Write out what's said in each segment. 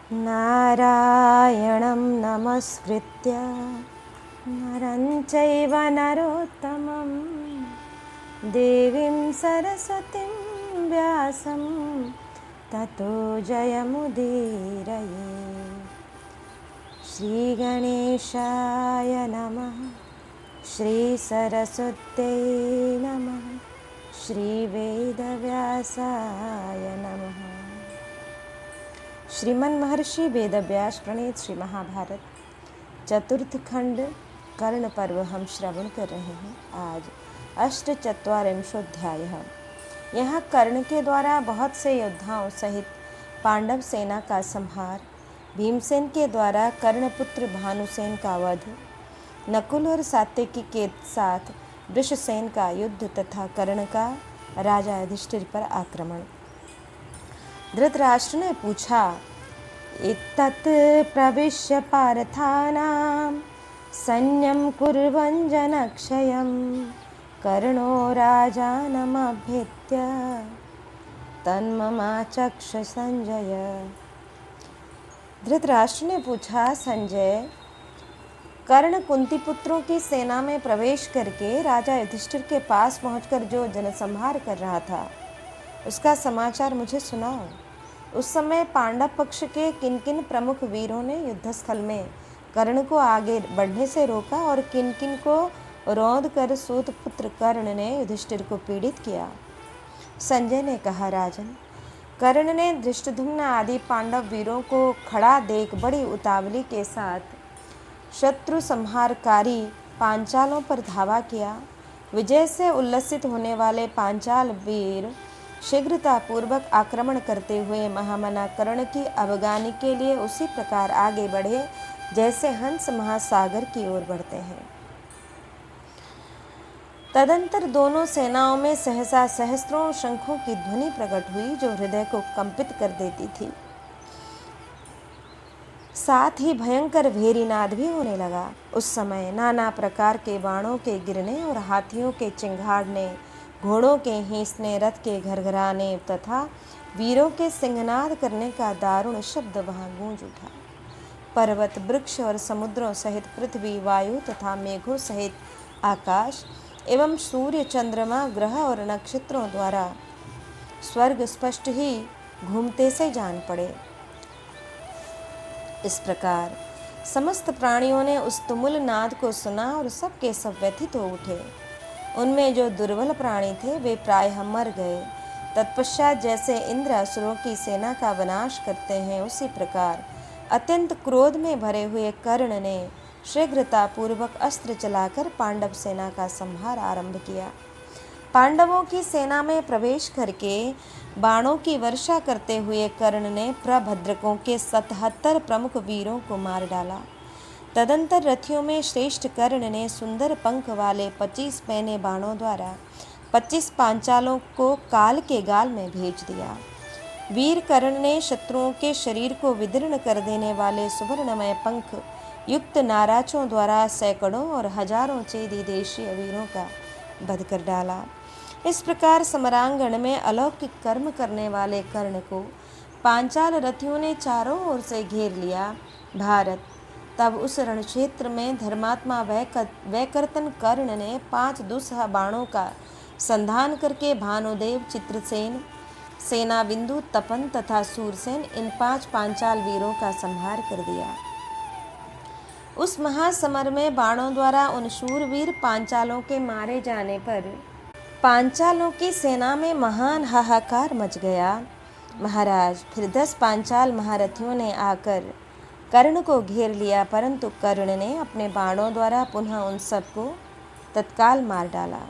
नारायणं नमस्कृत्य नरं चैव नरोत्तमं देवीं सरस्वतीं व्यासं ततो जयमुदीरये। श्रीगणेशाय नमः, श्रीसरस्वत्यै नमः, श्रीवेदव्यासाय नमः। श्रीमन महर्षि वेदव्यास प्रणीत श्री महाभारत चतुर्थ खंड कर्ण पर्व हम श्रवण कर रहे हैं। आज अष्टचत्वारिंशोऽध्याय। यहाँ कर्ण के द्वारा बहुत से योद्धाओं सहित पांडव सेना का संहार, भीमसेन के द्वारा कर्णपुत्र भानुसेन का वध, नकुल और सात्यकी के साथ वृषसेन का युद्ध तथा कर्ण का राजा युधिष्ठिर पर आक्रमण। धृतराष्ट्र ने पूछा, इत्तत् प्रविश्य पार्थानां सैन्यं कुर्वन् जनक्षयं कर्णो राजानमभ्येत्य तन्ममाचक्ष संजय। धृतराष्ट्र ने पूछा, संजय, कर्ण कुंती पुत्रों की सेना में प्रवेश करके राजा युधिष्ठिर के पास पहुंचकर जो जनसंहार कर रहा था, उसका समाचार मुझे सुनाओ। उस समय पांडव पक्ष के किन किन प्रमुख वीरों ने युद्धस्थल में कर्ण को आगे बढ़ने से रोका और किन किन को रौंद कर सूत पुत्र कर्ण ने युधिष्ठिर को पीड़ित किया। संजय ने कहा, राजन, कर्ण ने धृष्टद्युम्न आदि पांडव वीरों को खड़ा देख बड़ी उतावली के साथ शत्रु संहारकारी पांचालों पर धावा किया। विजय से उल्लसित होने वाले पांचाल वीर शीघ्रतापूर्वक आक्रमण करते हुए महामना कर्ण की अवगानी के लिए उसी प्रकार आगे बढ़े जैसे हंस महासागर की ओर बढ़ते हैं। तदंतर दोनों सेनाओं में सहसा सहस्त्रों शंखों की ध्वनि प्रकट हुई जो हृदय को कंपित कर देती थी। साथ ही भयंकर भेरीनाद भी होने लगा। उस समय नाना प्रकार के बाणों के गिरने और हाथियों के चिंघाड़ने, घोड़ों के हींसने, रथ के घरघराने तथा वीरों के सिंहनाद करने का दारुण शब्द वहां गूंज उठा। पर्वत, वृक्ष और समुद्रों सहित पृथ्वी, वायु तथा मेघों सहित आकाश एवं सूर्य, चंद्रमा, ग्रह और नक्षत्रों द्वारा स्वर्ग स्पष्ट ही घूमते से जान पड़े। इस प्रकार समस्त प्राणियों ने उस तुमुल नाद को सुना और सब के सब व्यथित हो उठे। उनमें जो दुर्बल प्राणी थे वे प्रायः मर गए। तत्पश्चात जैसे इंद्र असुरों की सेना का विनाश करते हैं, उसी प्रकार अत्यंत क्रोध में भरे हुए कर्ण ने शीघ्रतापूर्वक अस्त्र चलाकर पांडव सेना का संहार आरंभ किया। पांडवों की सेना में प्रवेश करके बाणों की वर्षा करते हुए कर्ण ने प्रभद्रकों के 77 प्रमुख वीरों को मार डाला। तदंतर रथियों में श्रेष्ठ कर्ण ने सुंदर पंख वाले 25 पैने बाणों द्वारा 25 पांचालों को काल के गाल में भेज दिया। वीर कर्ण ने शत्रुओं के शरीर को विदीर्ण कर देने वाले सुवर्णमय पंख युक्त नाराजों द्वारा सैकड़ों और हजारों चेदी देशीय वीरों का वध कर डाला। इस प्रकार समरांगण में अलौकिक कर्म करने वाले कर्ण को पांचाल रथियों ने चारों ओर से घेर लिया। भारत तब उस रणक्षेत्र में धर्मात्मा वैकर्तन कर्ण ने 5 दुस्सह बाणों का संधान करके भानुदेव, चित्रसेन, सेनाबिंदु, तपन तथा सूरसेन इन 5 पांचाल वीरों का संहार कर दिया। उस महासमर में बाणों द्वारा उन शूरवीर पांचालों के मारे जाने पर पांचालों की सेना में महान हाहाकार मच गया। महाराज, फिर 10 पांचाल महारथियों ने आकर कर्ण को घेर लिया, परंतु कर्ण ने अपने बाणों द्वारा पुनः उन सबको तत्काल मार डाला।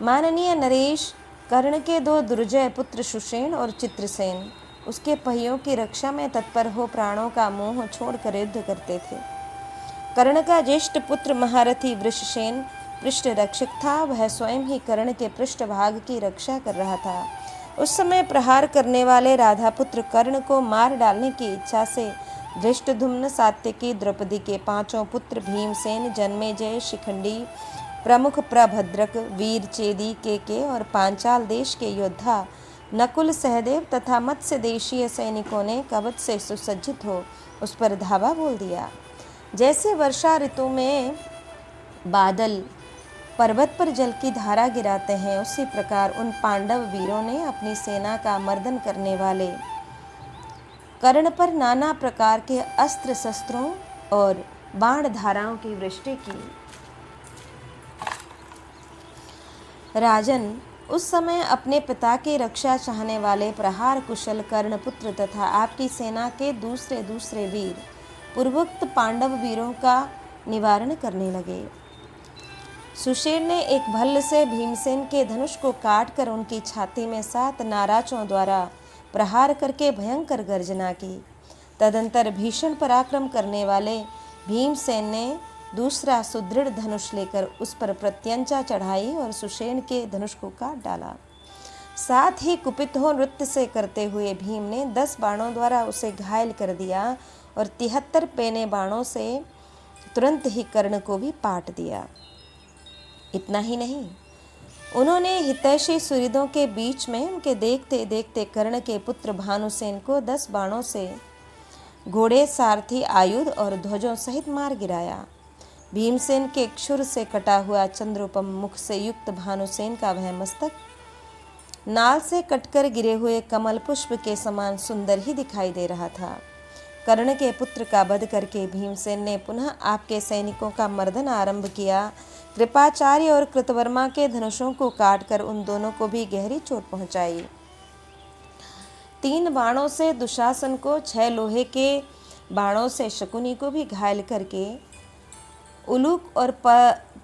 माननीय नरेश, कर्ण के 2 दुर्जय पुत्र सुषेण और चित्रसेन उसके पहियों की रक्षा में तत्पर हो प्राणों का मोह छोड़कर युद्ध करते थे। कर्ण का ज्येष्ठ पुत्र महारथी वृषसेन पृष्ठ रक्षक था। वह स्वयं ही कर्ण के पृष्ठभाग की रक्षा कर रहा था। उस समय प्रहार करने वाले राधापुत्र कर्ण को मार डालने की इच्छा से धृष्टद्युम्न, सात्यकी, द्रौपदी के 5 पुत्र भीमसेन, जन्मेजय, शिखंडी, प्रमुख प्रभद्रक, वीर चेदी, केके और पांचाल देश के योद्धा नकुल, सहदेव तथा मत्स्य देशीय सैनिकों ने कवच से सुसज्जित हो उस पर धावा बोल दिया। जैसे वर्षा ऋतु में बादल पर्वत पर जल की धारा गिराते हैं, उसी प्रकार उन पांडव वीरों ने अपनी सेना का मर्दन करने वाले कर्ण पर नाना प्रकार के अस्त्र शस्त्रों और बाण धाराओं की वृष्टि की। राजन, उस समय अपने पिता की रक्षा चाहने वाले प्रहार कुशल कर्णपुत्र तथा आपकी सेना के दूसरे दूसरे वीर पूर्वोक्त पांडव वीरों का निवारण करने लगे। सुषेण ने एक भल्ल से भीमसेन के धनुष को काटकर उनकी छाती में 7 नाराजों द्वारा प्रहार करके भयंकर गर्जना की। तदंतर भीषण पराक्रम करने वाले भीमसेन ने दूसरा सुदृढ़ धनुष लेकर उस पर प्रत्यंचा चढ़ाई और सुषेण के धनुष को काट डाला। साथ ही कुपित हो नृत्य से करते हुए भीम ने 10 बाणों द्वारा उसे घायल कर दिया और 73 पैने बाणों से तुरंत ही कर्ण को भी पाट दिया। इतना ही नहीं, उन्होंने हितैषी सुहृदों के बीच में उनके देखते देखते कर्ण के पुत्र भानुसेन को 10 बाणों से घोड़े, सारथी, आयुध और ध्वजों सहित मार गिराया। भीमसेन के क्षुर से कटा हुआ चंद्रोपम मुख से युक्त भानुसेन का वह मस्तक नाल से कटकर गिरे हुए कमल पुष्प के समान सुंदर ही दिखाई दे रहा था। कर्ण के पुत्र का वध करके भीमसेन ने पुनः आपके सैनिकों का मर्दन आरंभ किया। कृपाचार्य और कृतवर्मा के धनुषों को काटकर उन दोनों को भी गहरी चोट पहुंचाई। 3 बाणों से दुशासन को, 6 लोहे के बाणों से शकुनी को भी घायल करके उलूक और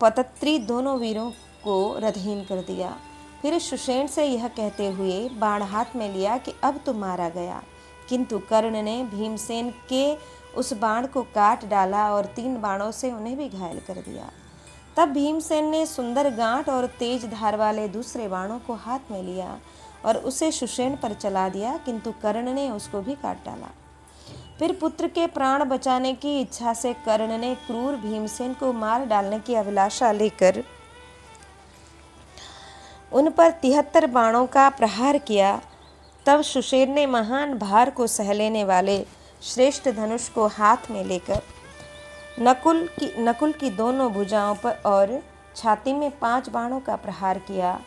पतत्री दोनों वीरों को रथहीन कर दिया। फिर सुषेण से यह कहते हुए बाण हाथ में लिया कि अब तो मारा गया, किंतु कर्ण ने भीमसेन के उस बाण को काट डाला और 3 बाणों से उन्हें भी घायल कर दिया। तब भीमसेन ने सुंदर गांठ और तेज धार वाले दूसरे बाणों को हाथ में लिया और उसे सुषेण पर चला दिया, किंतु कर्ण ने उसको भी काट डाला। फिर पुत्र के प्राण बचाने की इच्छा से कर्ण ने क्रूर भीमसेन को मार डालने की अभिलाषा लेकर उन पर 73 बाणों का प्रहार किया। तब सुषेण ने महान भार को सह लेने वाले श्रेष्ठ धनुष को हाथ में लेकर नकुल की दोनों भुजाओं पर और छाती में 5 बाणों का प्रहार किया।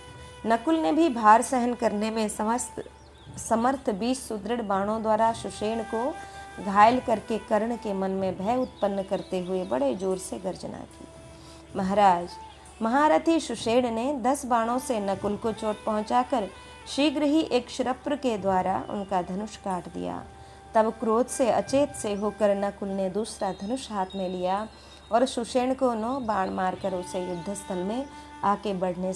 नकुल ने भी भार सहन करने में समर्थ 20 सुदृढ़ बाणों द्वारा सुषेण को घायल करके कर्ण के मन में भय उत्पन्न करते हुए बड़े जोर से गर्जना की। महाराज, महारथी सुषेण ने 10 बाणों से नकुल को चोट पहुंचाकर शीघ्र ही एक क्षिरप्र के द्वारा उनका धनुष काट दिया। तब क्रोध से अचेत से होकर नकुल ने दूसरा धनुष हाथ में लिया और सुषेण को 9 बाण मारकर उसे युद्धस्थल में आगे बढ़ने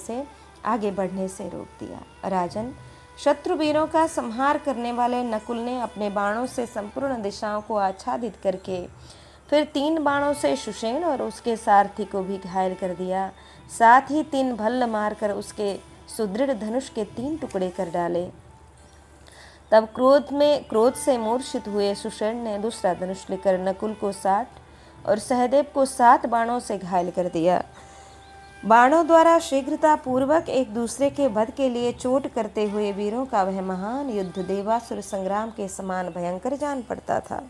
से रोक दिया। राजन, शत्रुवीरों का संहार करने वाले नकुल ने अपने बाणों से संपूर्ण दिशाओं को आच्छादित करके फिर 3 बाणों से सुषेण और उसके सारथी को भी घायल कर दिया। साथ ही 3 भल्ल मारकर उसके सुदृढ़ धनुष के 3 टुकड़े कर डाले। तब क्रोध से मूर्छित हुए सुषेण ने दूसरा धनुष लेकर नकुल को 60 और सहदेव को 7 बाणों से घायल कर दिया। बाणों द्वारा शीघ्रता पूर्वक एक दूसरे के वध के लिए चोट करते हुए वीरों का वह महान युद्ध देवासुर संग्राम के समान भयंकर जान पड़ता था।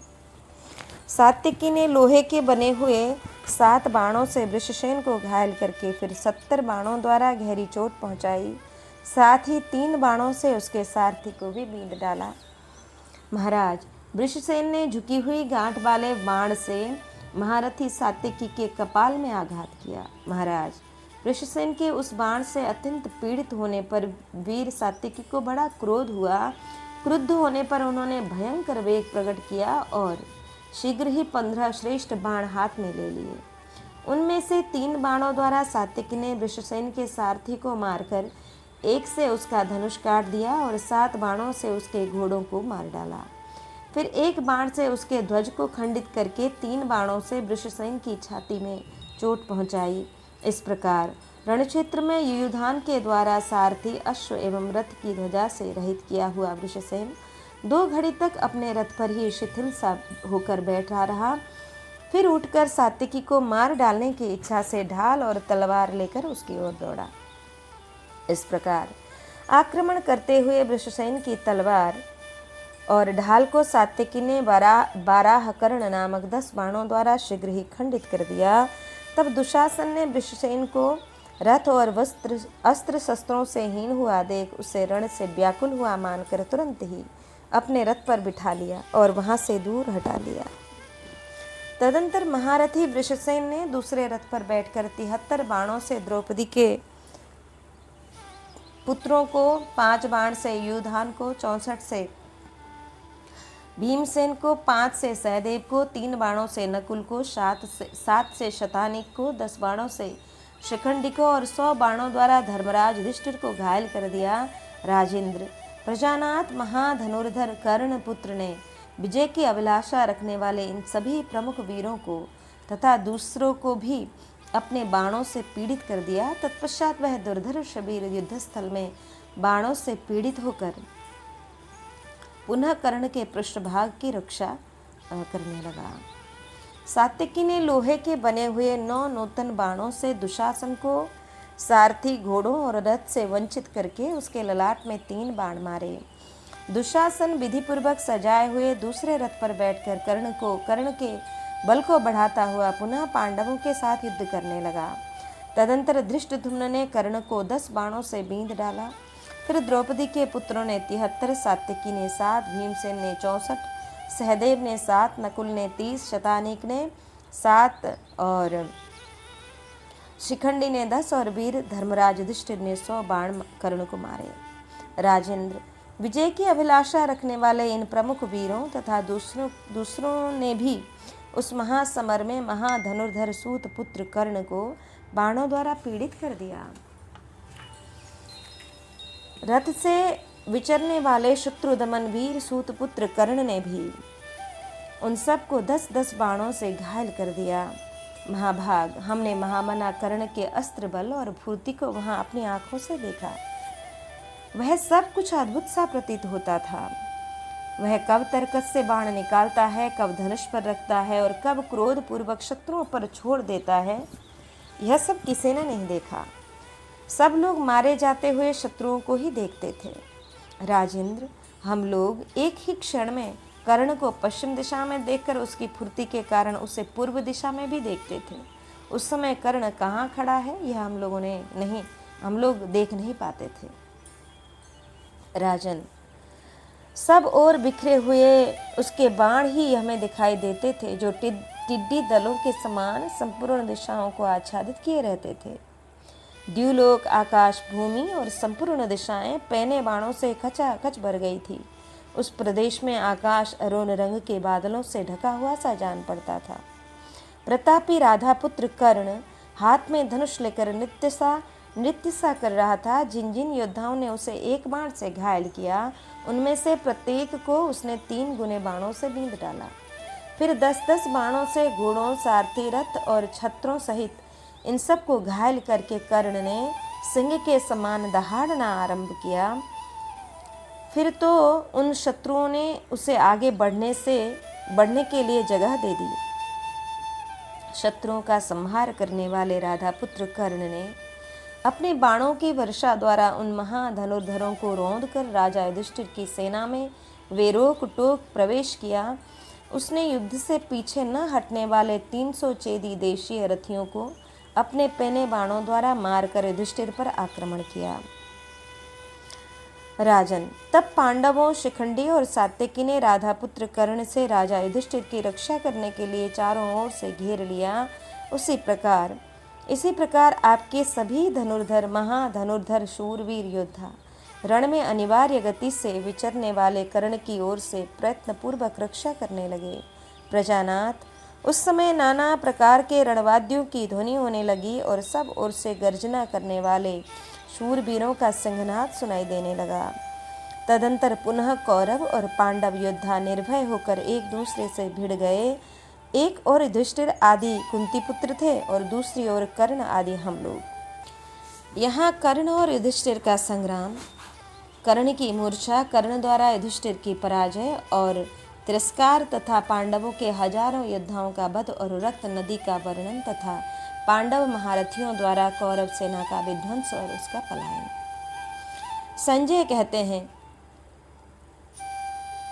सात्विकी ने लोहे के बने हुए 7 बाणों से वृषसेन को घायल करके फिर 70 बाणों द्वारा गहरी चोट पहुंचाई। साथ ही 3 बाणों से उसके सारथी को भी बींध डाला। महाराज, वृषसेन ने झुकी हुई गांठ वाले बाण से महारथी सात्विकी के कपाल में आघात किया। महाराज, वृषसेन के उस बाण से अत्यंत पीड़ित होने पर वीर सात्विकी को बड़ा क्रोध हुआ। क्रुद्ध होने पर उन्होंने भयंकर वेग प्रकट किया और शीघ्र ही 15 श्रेष्ठ बाण हाथ में ले लिए। उनमें से 3 बाणों द्वारा सात्विकी ने वृषसेन के सारथी को मारकर एक से उसका धनुष काट दिया और 7 बाणों से उसके घोड़ों को मार डाला। फिर एक बाण से उसके ध्वज को खंडित करके 3 बाणों से वृषसेन की छाती में चोट पहुंचाई। इस प्रकार रणक्षेत्र में युयुधान के द्वारा सारथी, अश्व एवं रथ की ध्वजा से रहित किया हुआ वृषसेन 2 घड़ी तक अपने रथ पर ही शिथिल सा होकर बैठा रहा। फिर उठकर सात्विकी को मार डालने की इच्छा से ढाल और तलवार लेकर उसकी ओर दौड़ा। इस प्रकार आक्रमण करते हुए वृषसेन की तलवार और ढाल को सात्यकी ने 12 कर्ण नामक 10 बाणों द्वारा शीघ्र ही खंडित कर दिया। तब दुशासन ने वृषसेन को रथ और अस्त्र शस्त्रों से हीन हुआ देख उसे रण से व्याकुल हुआ मानकर तुरंत ही अपने रथ पर बिठा लिया और वहां से दूर हटा लिया। तदंतर महारथी वृषसेन ने दूसरे रथ पर बैठकर 73 बाणों से द्रौपदी के पुत्रों को 5 बाण से, युधान को 64 से, भीमसेन को 5 से, सहदेव को 3 बाणों से, नकुल को 7 से, शतानीक को 10 बाणों से, शिखंडी को और 100 बाणों द्वारा धर्मराज युधिष्ठिर को घायल कर दिया। राजेंद्र, प्रजानाथ महाधनुर्धर कर्ण पुत्र ने विजय की अभिलाषा रखने वाले इन सभी प्रमुख वीरों को तथा दूसरों को भी अपने बाणों से पीड़ित कर दिया। तत्पश्चात वह दुर्धर शबीर युद्धस्थल में बाणों से पीड़ित होकर पुनः कर्ण के पृष्ठभाग की रक्षा करने लगा। सात्यकी ने लोहे के बने हुए 9 नूतन बाणों से दुशासन को सारथी, घोड़ों और रथ से वंचित करके उसके ललाट में 3 बाण मारे। दुशासन विधिपूर्वक सजाए हुए दूसरे रथ पर बैठकर कर्ण के बल को बढ़ाता हुआ पुनः पांडवों के साथ युद्ध करने लगा। तदंतर धृष्टद्युम्न ने कर्ण को 10 बाणों से बींध डाला। फिर द्रौपदी के पुत्रों ने 73, सात्यकी ने 7, भीमसेन ने 64, सहदेव ने 7, नकुल ने 30, शतानीक ने 7 और शिखंडी ने 10 और वीर धर्मराज युधिष्ठिर ने 100 बाण कर्ण को मारे। राजेंद्र, विजय की अभिलाषा रखने वाले इन प्रमुख वीरों तथा दूसरों ने भी उस महासमर में महाधनुर्धर सूत पुत्र कर्ण को बाणों द्वारा पीड़ित कर दिया। रथ से विचरने वाले शत्रुदमन वीर सूत पुत्र कर्ण ने भी उन सबको 10-10 बाणों से घायल कर दिया। महाभाग, हमने महामना कर्ण के अस्त्र बल और फुर्ती को वहां अपनी आंखों से देखा। वह सब कुछ अद्भुत सा प्रतीत होता था। वह कब तरकस से बाण निकालता है, कब धनुष पर रखता है और कब क्रोध पूर्वक शत्रुओं पर छोड़ देता है, यह सब किसी ने नहीं देखा। सब लोग मारे जाते हुए शत्रुओं को ही देखते थे। राजेंद्र, हम लोग एक ही क्षण में कर्ण को पश्चिम दिशा में देखकर उसकी फुर्ती के कारण उसे पूर्व दिशा में भी देखते थे। उस समय कर्ण कहाँ खड़ा है यह हम लोग देख नहीं पाते थे। राजन, सब ओर बिखरे हुए उसके बाण ही हमें दिखाई देते थे, जो टिड्डी दलों के समान संपूर्ण दिशाओं को आच्छादित किए रहते थे। द्युलोक, आकाश, भूमि और संपूर्ण दिशाएं पैने बाणों से खचाखच भर गई थी। उस प्रदेश में आकाश अरुण रंग के बादलों से ढका हुआ सा जान पड़ता था। प्रतापी राधा पुत्र कर्ण हाथ में धनुष लेकर नृत्य सा कर रहा था। जिन जिन योद्धाओं ने उसे एक बाण से घायल किया, उनमें से प्रत्येक को उसने 3 गुने बाणों से बींध डाला। फिर 10-10 बाणों से घोड़ों, सारथी, रथ और छत्रों सहित इन सब को घायल करके कर्ण ने सिंह के समान दहाड़ना आरंभ किया। फिर तो उन शत्रुओं ने उसे आगे बढ़ने के लिए जगह दे दी। शत्रुओं का संहार करने वाले राधा पुत्र कर्ण ने अपने बाणों की वर्षा द्वारा उन महाधनुर्धरों को रौंद कर राजा युधिष्ठिर की सेना में वे रोक टोक प्रवेश किया। उसने युद्ध से पीछे न हटने वाले 300 चेदी देशीय रथियों को अपने पैने बाणों द्वारा मारकर युधिष्ठिर पर आक्रमण किया। राजन, तब पांडवों, शिखंडी और सात्यकी ने राधा पुत्र कर्ण से राजा युधिष्ठिर की रक्षा करने के लिए चारों ओर से घेर लिया। इसी प्रकार आपके सभी धनुर्धर, महाधनुर्धर, शूरवीर योद्धा रण में अनिवार्य गति से विचरने वाले कर्ण की ओर से प्रयत्नपूर्वक रक्षा करने लगे। प्रजानाथ, उस समय नाना प्रकार के रणवाद्यों की ध्वनि होने लगी और सब ओर से गर्जना करने वाले शूरवीरों का सिंहनाद सुनाई देने लगा। तदंतर पुनः कौरव और पांडव योद्धा निर्भय होकर एक दूसरे से भिड़ गए। एक ओर युधिष्ठिर आदि कुंती पुत्र थे और दूसरी ओर कर्ण आदि हम लोग। यहाँ कर्ण और युधिष्ठिर का संग्राम, कर्ण की मूर्छा, कर्ण द्वारा युधिष्ठिर की पराजय और तिरस्कार तथा पांडवों के हजारों योद्धाओं का वध और रक्त नदी का वर्णन तथा पांडव महारथियों द्वारा कौरव सेना का विध्वंस और उसका पलायन। संजय कहते हैं,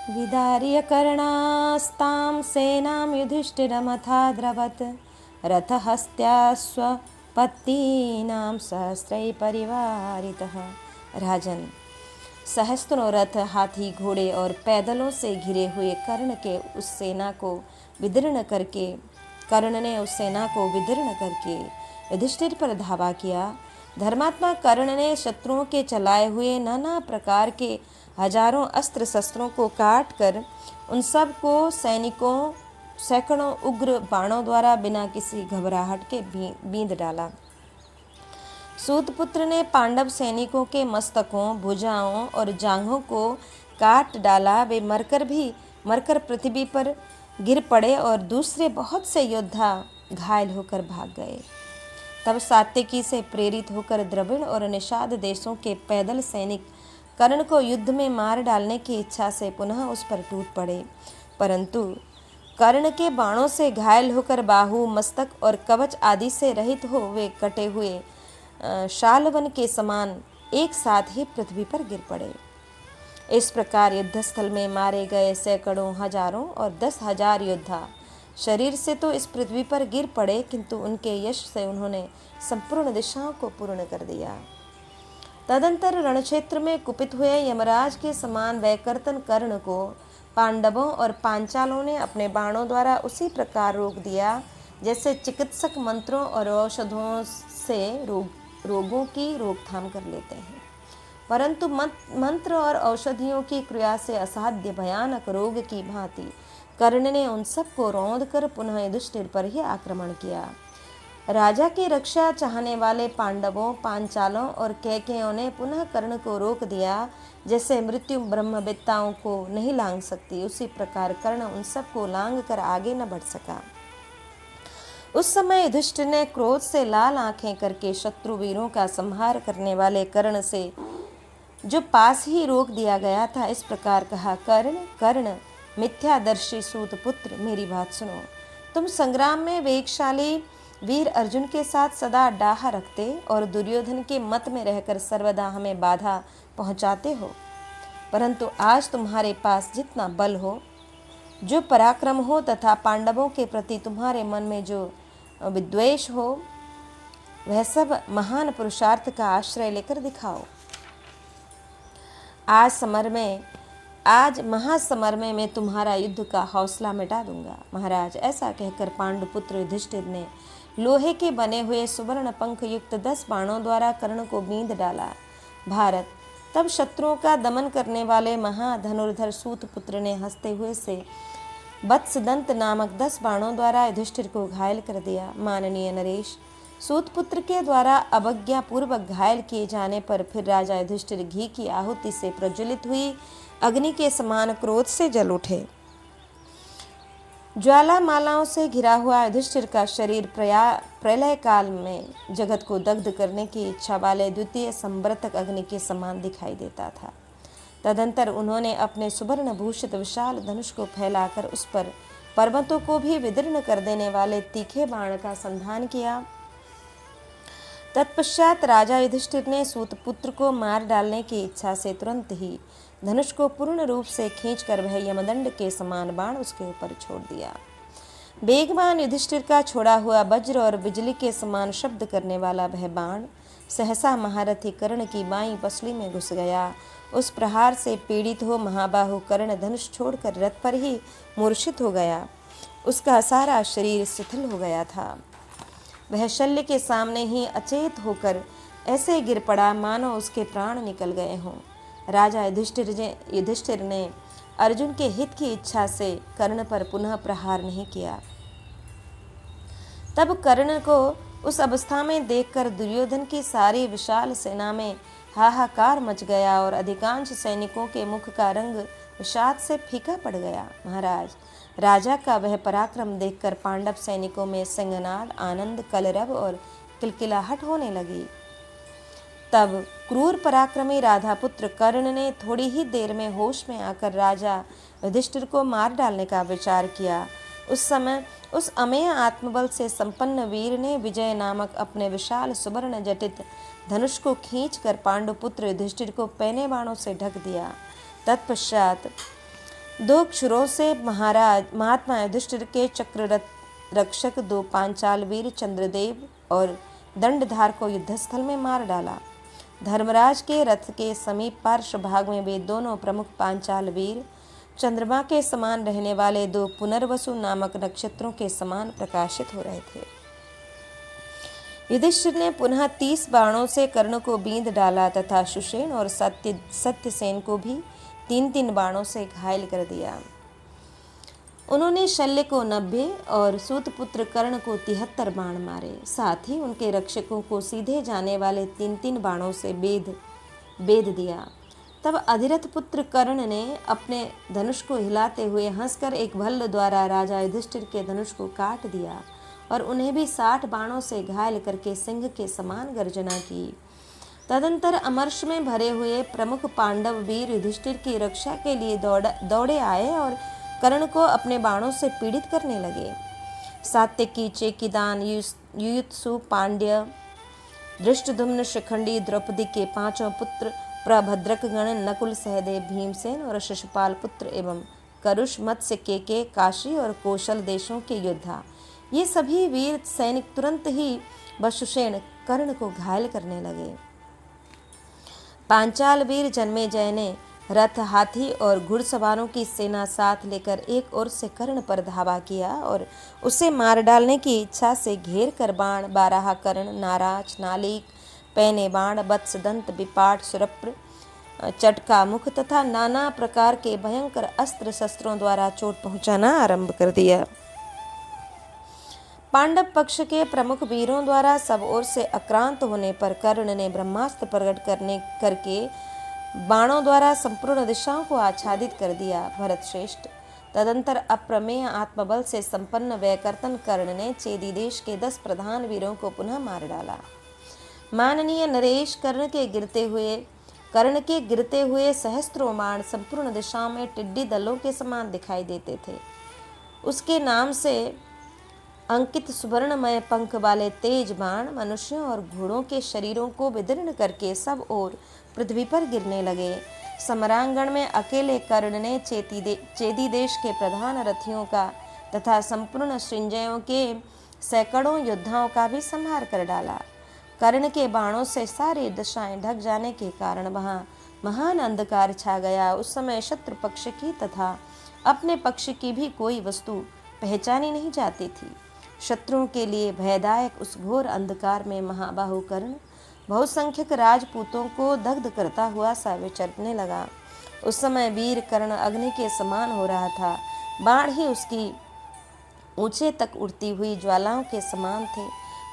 विदार्य कर्णास्तां सेनां युधिष्ठिरमथाद्रवत् रथहस्त्याश्वपत्नीनां सहस्रै परिवारितः। राजन, सहस्त्रों रथ, हाथी, घोड़े और पैदलों से घिरे हुए कर्ण ने उस सेना को विदीर्ण करके युधिष्ठिर पर धावा किया। धर्मात्मा कर्ण ने शत्रुओं के चलाए हुए नाना प्रकार के हजारों अस्त्र शस्त्रों को काट कर उन सब को सैकड़ों उग्र बाणों द्वारा बिना किसी घबराहट के बींध डाला। सूतपुत्र ने पांडव सैनिकों के मस्तकों, भुजाओं और जांघों को काट डाला। वे मरकर पृथ्वी पर गिर पड़े और दूसरे बहुत से योद्धा घायल होकर भाग गए। तब सात्यकी से प्रेरित होकर द्रविड़ और निषाद देशों के पैदल सैनिक कर्ण को युद्ध में मार डालने की इच्छा से पुनः उस पर टूट पड़े, परंतु कर्ण के बाणों से घायल होकर बाहु, मस्तक और कवच आदि से रहित हो वे कटे हुए शालवन के समान एक साथ ही पृथ्वी पर गिर पड़े। इस प्रकार युद्धस्थल में मारे गए सैकड़ों, हजारों और 10,000 योद्धा शरीर से तो इस पृथ्वी पर गिर पड़े, किंतु उनके यश से उन्होंने संपूर्ण दिशाओं को पूर्ण कर दिया। तदंतर रणक्षेत्र में कुपित हुए यमराज के समान वैकर्तन कर्ण को पांडवों और पांचालों ने अपने बाणों द्वारा उसी प्रकार रोक दिया जैसे चिकित्सक मंत्रों और औषधों से रोगों की रोकथाम कर लेते हैं, परंतु मंत्र और औषधियों की क्रिया से असाध्य भयानक रोग की भांति कर्ण ने उन सब को रौंद कर पुनः युधिष्ठिर पर ही आक्रमण किया। राजा की रक्षा चाहने वाले पांडवों, पांचालों और कैकेयों ने पुनः कर्ण को रोक दिया। जैसे मृत्यु ब्रह्मवेत्ताओं को नहीं लांघ सकती, उसी प्रकार कर्ण उन सब को लांघ कर आगे न बढ़ सका। उस समय युधिष्ठिर ने क्रोध से लाल आंखें करके शत्रु वीरों का संहार करने वाले कर्ण से, जो पास ही रोक दिया गया था, इस प्रकार कहा, कर्ण कर्ण मिथ्यादर्शी सूत पुत्र, मेरी बात सुनो। तुम संग्राम में वेगशाली वीर अर्जुन के साथ सदा डाह रखते और दुर्योधन के मत में रहकर सर्वदा हमें बाधा पहुंचाते हो, परंतु आज तुम्हारे पास जितना बल हो, जो पराक्रम हो तथा पांडवों के प्रति तुम्हारे मन में जो विद्वेष हो, वह सब महान पुरुषार्थ का आश्रय लेकर दिखाओ। आज महासमर में मैं तुम्हारा युद्ध का हौसला मिटा दूंगा। महाराज, ऐसा कहकर पांडुपुत्र युधिष्ठिर ने लोहे के बने हुए सुवर्ण पंख युक्त 10 बाणों द्वारा कर्ण को बींध डाला। भारत, तब शत्रुओं का दमन करने वाले महाधनुर्धर सूतपुत्र ने हंसते हुए से वत्सदंत नामक 10 बाणों द्वारा युधिष्ठिर को घायल कर दिया। माननीय नरेश, सूतपुत्र के द्वारा अवज्ञा पूर्वक घायल किए जाने पर फिर राजा युधिष्ठिर घी की आहुति से प्रज्वलित हुई अग्नि के समान क्रोध से जल उठे। ज्वालामालाओं से घिरा हुआ युधिष्ठिर का शरीर प्रलय काल में जगत को दग्ध करने की इच्छा वाले द्वितीय संवर्तक अग्नि के समान दिखाई देता था। तदंतर उन्होंने अपने सुवर्ण भूषित विशाल धनुष को फैलाकर उस पर पर्वतों को भी विदीर्ण कर देने वाले तीखे बाण का संधान किया। तत्पश्चात राजा युधिष्ठिर ने सूतपुत्र को मार डालने की इच्छा से तुरंत ही धनुष को पूर्ण रूप से खींचकर वह यमदंड के समान बाण उसके ऊपर छोड़ दिया। बेगवान युधिष्ठिर का छोड़ा हुआ वज्र और बिजली के समान शब्द करने वाला वह बाण सहसा महारथी कर्ण की बाईं पसली में घुस गया। उस प्रहार से पीड़ित हो महाबाहु कर्ण धनुष छोड़कर रथ पर ही मूर्छित हो गया। उसका सारा शरीर शिथिल हो गया था। वह शल्य के सामने ही अचेत होकर ऐसे गिर पड़ा मानो उसके प्राण निकल गए हों। राजा युधिष्ठिर ने अर्जुन के हित की इच्छा से कर्ण पर पुनः प्रहार नहीं किया। तब कर्ण को उस अवस्था में देखकर दुर्योधन की सारी विशाल सेना में हाहाकार मच गया और अधिकांश सैनिकों के मुख का रंग विषाद से फीका पड़ गया। महाराज, राजा का वह पराक्रम देखकर पांडव सैनिकों में सिंहनाद, आनंद, कलरव और किलकिलाहट होने लगी। तब क्रूर पराक्रमी राधापुत्र कर्ण ने थोड़ी ही देर में होश में आकर राजा युधिष्ठिर को मार डालने का विचार किया। उस समय उस अमेय आत्मबल से संपन्न वीर ने विजय नामक अपने विशाल सुवर्ण जटित धनुष को खींचकर पांडुपुत्र युधिष्ठिर को पैने बाणों से ढक दिया। तत्पश्चात दो क्षुरों से महात्मा युधिष्ठिर के चक्र रक्षक दो पांचाल वीर चंद्रदेव और दंडधार को युद्धस्थल में मार डाला। धर्मराज के रथ के समीप पार्श्व भाग में वे दोनों प्रमुख पांचाल वीर चंद्रमा के समान रहने वाले दो पुनर्वसु नामक नक्षत्रों के समान प्रकाशित हो रहे थे। युधिष्ठिर ने पुनः 30 बाणों से कर्ण को बींध डाला तथा सुषेण और सत्यसेन को भी 3-3 बाणों से घायल कर दिया। उन्होंने शल्य को 90 और सूतपुत्र कर्ण को 73 बाण मारे। साथ ही उनके रक्षकों को सीधे जाने वाले 3-3 बाणों से बेध दिया। तब अधिरथ पुत्र कर्ण ने अपने धनुष को हिलाते हुए हंसकर एक भल्ल द्वारा राजा युधिष्ठिर के धनुष को काट दिया और उन्हें भी 60 बाणों से घायल करके सिंह के समान गर्जना की। तदंतर अमर्ष में भरे हुए प्रमुख पांडव वीर युधिष्ठिर की रक्षा के लिए दौड़े आए और कर्ण को अपने बाणों से पीड़ित करने लगे। सात्यकी, चेकिदान, युयुत्सु, पांड्य, धृष्टद्युम्न, शिखंडी, द्रौपदी के 5 पुत्र, प्रभद्रकगण, नकुल, सहदेव, भीमसेन और शिशुपाल पुत्र एवं करुष, मत्स्य, केके, काशी और कौशल देशों के योद्धा, ये सभी वीर सैनिक तुरंत ही सुषेण कर्ण को घायल करने लगे। पांचाल वीर जन्मेजय ने रथ, हाथी और घुड़सवारों की सेना साथ लेकर एक ओर से कर्ण पर धावा किया और उसे मार डालने की इच्छा से घेर कर बाण, बारहा कर्ण, नाराज, नालीक, पैने बाण, वत्स, दंत, विपाट, सुरप्र, चटका मुख तथा नाना प्रकार के भयंकर अस्त्र शस्त्रों द्वारा चोट पहुंचाना आरंभ कर दिया। पांडव पक्ष के प्रमुख वीरों द्वारा सब ओर से आक्रांत होने पर कर्ण ने ब्रह्मास्त्र प्रकट करके बाणों द्वारा संपूर्ण दिशाओं को आच्छादित कर दिया। भरत श्रेष्ठ, तदंतर अप्रमेय आत्मबल से संपन्न वैकर्तन कर्ण ने चेदी देश के 10 प्रधान वीरों को पुनः मार डाला। माननीय नरेश, कर्ण के गिरते हुए सहस्त्रों बाण संपूर्ण दिशाओं में टिड्डी दलों के समान दिखाई देते थे। उसके नाम से अंकित सुवर्णमय पंख वाले तेज बाण मनुष्यों और घोड़ों के शरीरों को विदीर्ण करके सब ओर पृथ्वी पर गिरने लगे। समरांगण में अकेले कर्ण ने चेदी देश के प्रधान रथियों का तथा संपूर्ण सृंजयों के सैकड़ों योद्धाओं का भी संहार कर डाला। कर्ण के बाणों से सारी दिशाएं ढक जाने के कारण वहां महान अंधकार छा गया। उस समय शत्रु पक्ष की तथा अपने पक्ष की भी कोई वस्तु पहचानी नहीं जाती थी। शत्रुओं के लिए भयदायक उस घोर अंधकार में महाबाहु कर्ण बहुसंख्यक राजपूतों को दग्ध करता हुआ सा विचरने लगा। उस समय वीर कर्ण अग्नि के समान हो रहा था। बाण ही उसकी ऊंचे तक उड़ती हुई ज्वालाओं के समान थे।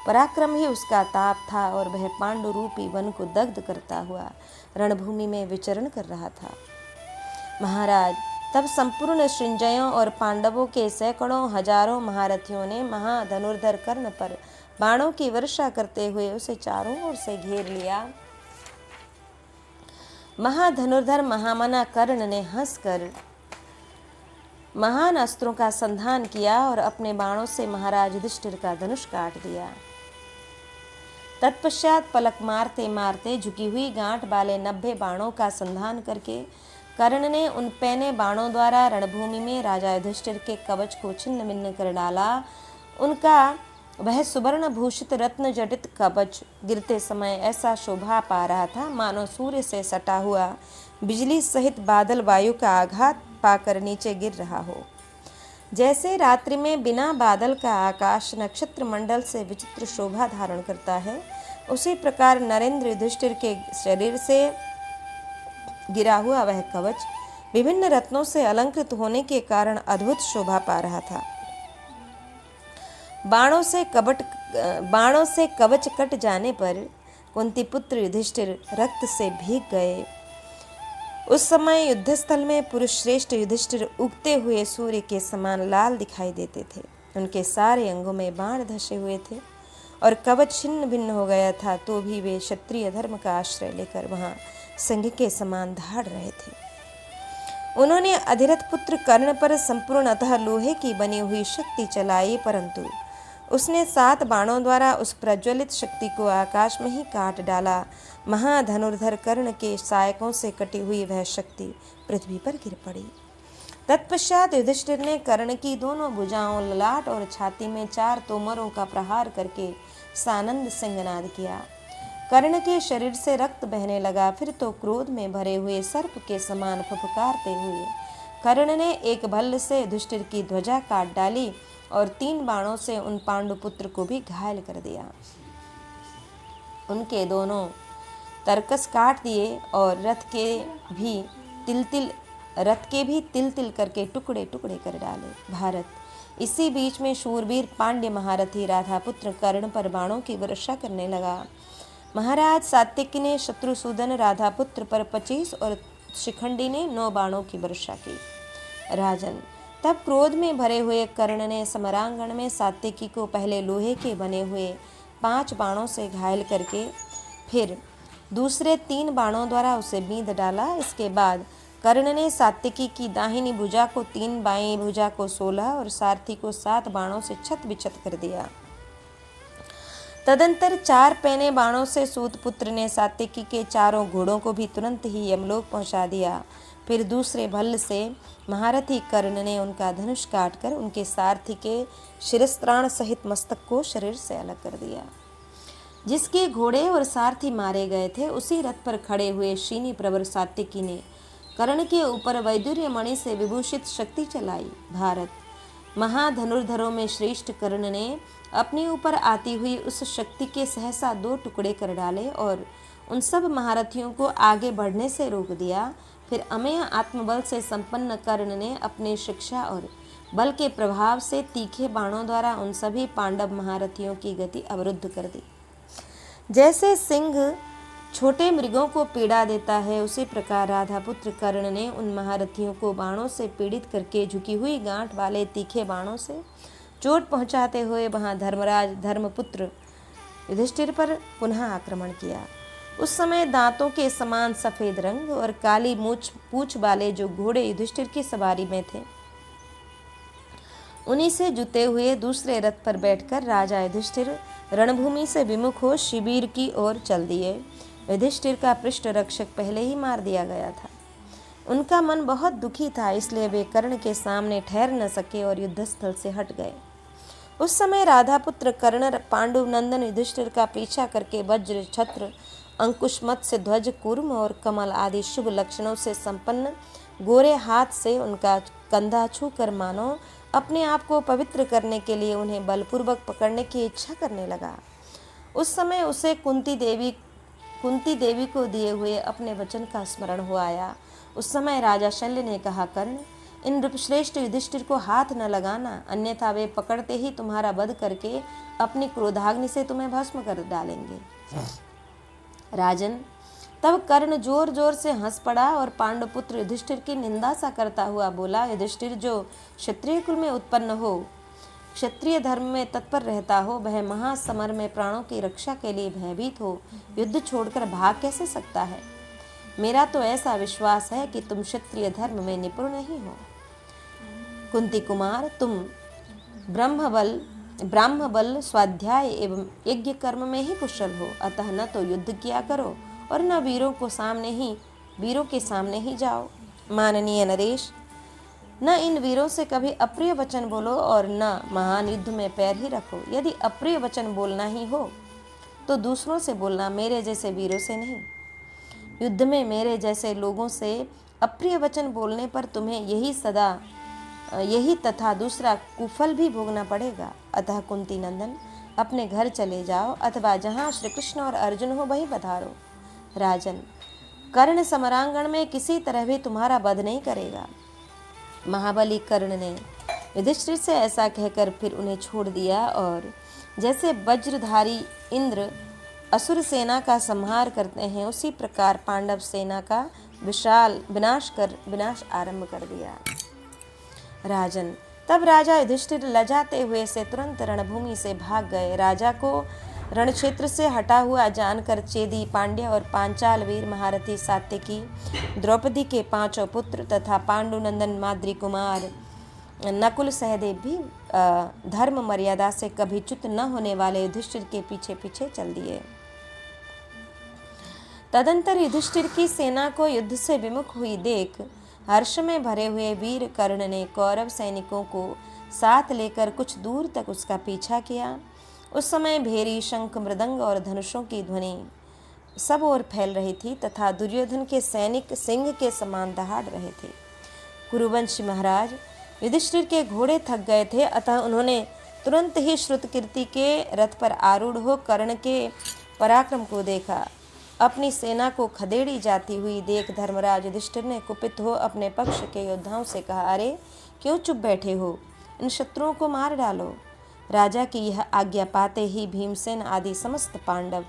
पराक्रम ही उसका ताप था और वह पांडु रूपी वन को दग्ध करता हुआ रणभूमि में विचरण कर रहा था। महाराज, तब संपूर्ण सृंजयों और पांडवों के सैकड़ों हजारों महारथियों ने महाधनुर्धर कर्ण पर बाणों की वर्षा करते हुए उसे चारों ओर से घेर लिया। महाधनुर्धर महामना कर्ण ने हंसकर महान अस्त्रों का संधान किया और अपने बाणों से महाराज युधिष्ठिर का धनुष काट दिया। तत्पश्चात पलक मारते मारते झुकी हुई गांठ वाले 90 बाणों का संधान करके कर्ण ने उन पैने बाणों द्वारा रणभूमि में राजा युधिष्ठिर के कवच को छिन्न भिन्न कर डाला। उनका वह सुवर्ण भूषित रत्न जटित कवच गिरते समय ऐसा शोभा पा रहा था मानो सूर्य से सटा हुआ बिजली सहित बादल वायु का आघात पाकर नीचे गिर रहा हो। जैसे रात्रि में बिना बादल का आकाश नक्षत्र मंडल से विचित्र शोभा धारण करता है, उसी प्रकार नरेंद्र युधिष्ठिर के शरीर से गिरा हुआ वह कवच विभिन्न रत्नों से अलंकृत होने के कारण अद्भुत शोभा पा रहा था। बाणों से कवच कट जाने पर कुंती पुत्र युधिष्ठिर रक्त से भीग गए। उस समय युद्धस्थल में पुरुष श्रेष्ठ युधिष्ठिर उगते हुए सूर्य के समान लाल दिखाई देते थे। उनके सारे अंगों में बाण धसे हुए थे और कवच छिन्न भिन्न हो गया था, तो भी वे क्षत्रिय धर्म का आश्रय लेकर वहां सिंह के समान धाड़ रहे थे। उन्होंने अधिरथ पुत्र कर्ण पर संपूर्णतः लोहे की बनी हुई शक्ति चलाई, परंतु उसने 7 बाणों द्वारा उस प्रज्वलित शक्ति को आकाश में ही काट डाला। महाधनुर्धर कर्ण के सहायकों से कटी हुई वह शक्ति पृथ्वी पर गिर पड़ी। तत्पश्चात युधिष्ठिर ने कर्ण की दोनों भुजाओं, ललाट और छाती में 4 तोमरों का प्रहार करके सानंद सिंहनाद किया। कर्ण के शरीर से रक्त बहने लगा। फिर तो क्रोध में भरे हुए सर्प के समान फुफकारते हुए कर्ण ने एक भल्ल से युधिष्ठिर की ध्वजा काट डाली और 3 बाणों से उन पांडुपुत्र को भी घायल कर दिया। उनके दोनों तरकस काट दिए और रथ के भी तिल तिल करके टुकड़े टुकड़े कर डाले। भारत। इसी बीच में शूरवीर पांड्य महारथी राधापुत्र कर्ण पर बाणों की वर्षा करने लगा। महाराज सात्विकी ने शत्रुसूदन राधापुत्र पर 25 और शिखंडी ने 9 बाणों की वर्षा की। राजन। तब क्रोध में भरे हुए कर्ण ने समरांगण में सात्विकी को पहले लोहे के बने हुए 5 बाणों से घायल करके फिर दूसरे 3 बाणों द्वारा उसे बींध डाला। इसके बाद कर्ण ने सात्विकी की दाहिनी भुजा को 3, बाईं भुजा को 16 और सारथी को 7 बाणों से छत बिछत कर दिया। तदंतर 4 पैने बाणों से सूतपुत्र ने सात्विकी के 4 घोड़ों को भी तुरंत ही यमलोक पहुंचा दिया। फिर दूसरे भल्ल से महारथी कर्ण ने उनका धनुष काटकर उनके सारथी के शिरस्त्राण सहित मस्तक को शरीर से अलग कर दिया। जिसके घोड़े और सारथी मारे गए थे, उसी रथ पर खड़े हुए शीनी प्रवर सात्विकी ने कर्ण के ऊपर वैदुर्य मणि से विभूषित शक्ति चलाई। भारत। महाधनुर्धरों में श्रेष्ठ कर्ण ने अपने ऊपर आती हुई उस शक्ति के सहसा 2 टुकड़े कर डाले और उन सब महारथियों को आगे बढ़ने से रोक दिया। फिर अमेय आत्मबल से संपन्न कर्ण ने अपने शिक्षा और बल के प्रभाव से तीखे बाणों द्वारा उन सभी पांडव महारथियों की गति अवरुद्ध कर दी। जैसे सिंह छोटे मृगों को पीड़ा देता है, उसी प्रकार राधापुत्र कर्ण ने उन महारथियों को बाणों से पीड़ित करके झुकी हुई गांठ वाले तीखे बाणों से चोट पहुंचाते हुए वहां धर्मराज धर्मपुत्र युधिष्ठिर पर पुनः आक्रमण किया। उस समय दांतों के समान सफेद रंग और काली पूंछ वाले जो घोड़े युधिष्ठिर की सवारी में थे, उन्हीं से जुते हुए दूसरे रथ पर बैठकर राजा युधिष्ठिर रणभूमि से विमुख हो शिविर की ओर चल दिए। युधिष्ठिर का पृष्ठ रक्षक पहले ही मार दिया गया था। उनका मन बहुत दुखी था, इसलिए वे कर्ण के सामने ठहर न सके और युद्धस्थल से हट गए। उस समय राधापुत्र कर्ण पांडु नंदन युधिष्ठिर का पीछा करके वज्र, छत्र, अंकुश, मत्स्य, ध्वज, कूर्म और कमल आदि शुभ लक्षणों से संपन्न गोरे हाथ से उनका कंधा छूकर मानो अपने आप को पवित्र करने के लिए उन्हें बलपूर्वक पकड़ने की इच्छा करने लगा। उस समय उसे कुंती देवी को दिए हुए अपने वचन का स्मरण हो आया। उस समय राजा शल्य ने कहा, कर्ण, इन नृपश्रेष्ठ युधिष्ठिर को हाथ न लगाना, अन्यथा वे पकड़ते ही तुम्हारा वध करके अपनी क्रोधाग्नि से तुम्हें भस्म कर डालेंगे। राजन। तब कर्ण जोर जोर से हंस पड़ा और पांडुपुत्र युधिष्ठिर की निंदा सा करता हुआ बोला, युधिष्ठिर जो क्षत्रिय कुल में उत्पन्न हो, क्षत्रिय धर्म में तत्पर रहता हो, वह महासमर में प्राणों की रक्षा के लिए भयभीत हो युद्ध छोड़कर भाग कैसे सकता है? मेरा तो ऐसा विश्वास है कि तुम क्षत्रिय धर्म में निपुण नहीं हो। कुंती कुमार, तुम ब्राह्म बल स्वाध्याय एवं यज्ञ कर्म में ही कुशल हो, अतः न तो युद्ध किया करो और न वीरों के सामने ही जाओ। माननीय नरेश, न इन वीरों से कभी अप्रिय वचन बोलो और न महान युद्ध में पैर ही रखो। यदि अप्रिय वचन बोलना ही हो तो दूसरों से बोलना, मेरे जैसे वीरों से नहीं। युद्ध में मेरे जैसे लोगों से अप्रिय वचन बोलने पर तुम्हें यही तथा दूसरा कुफल भी भोगना पड़ेगा। अतः कुंती नंदन, अपने घर चले जाओ अथवा जहाँ श्री कृष्ण और अर्जुन हो वहीं पधारो। राजन। कर्ण समरांगण में किसी तरह भी तुम्हारा वध नहीं करेगा। महाबली कर्ण ने युधिष्ठिर से ऐसा कहकर फिर उन्हें छोड़ दिया और जैसे वज्रधारी इंद्र असुर सेना का संहार करते हैं, उसी प्रकार पांडव सेना का विशाल विनाश आरंभ कर दिया। राजन। तब राजा युधिष्ठिर लजाते हुए से तुरंत रणभूमि से भाग गए। राजा को रणक्षेत्र से हटा हुआ जानकर चेदी, पांड्य और पांचाल वीर महारथी सात्यकी, द्रौपदी के 5 पुत्र तथा पांडुनंदन माद्री कुमार नकुल सहदेव भी धर्म मर्यादा से कभी च्युत न होने वाले युधिष्ठिर के पीछे पीछे चल दिए। तदंतर युधिष्ठिर की सेना को युद्ध से विमुख हुई देख हर्ष में भरे हुए वीर कर्ण ने कौरव सैनिकों को साथ लेकर कुछ दूर तक उसका पीछा किया। उस समय भेरी, शंख, मृदंग और धनुषों की ध्वनि सब ओर फैल रही थी तथा दुर्योधन के सैनिक सिंह के समान दहाड़ रहे थे। कुरुवंशी महाराज युधिष्ठिर के घोड़े थक गए थे, अतः उन्होंने तुरंत ही श्रुतकीर्ति के रथ पर आरूढ़ हो कर्ण के पराक्रम को देखा। अपनी सेना को खदेड़ी जाती हुई देख धर्मराज युधिष्ठिर ने कुपित हो अपने पक्ष के योद्धाओं से कहा, अरे क्यों चुप बैठे हो, इन शत्रुओं को मार डालो। राजा की यह आज्ञा पाते ही भीमसेन आदि समस्त पांडव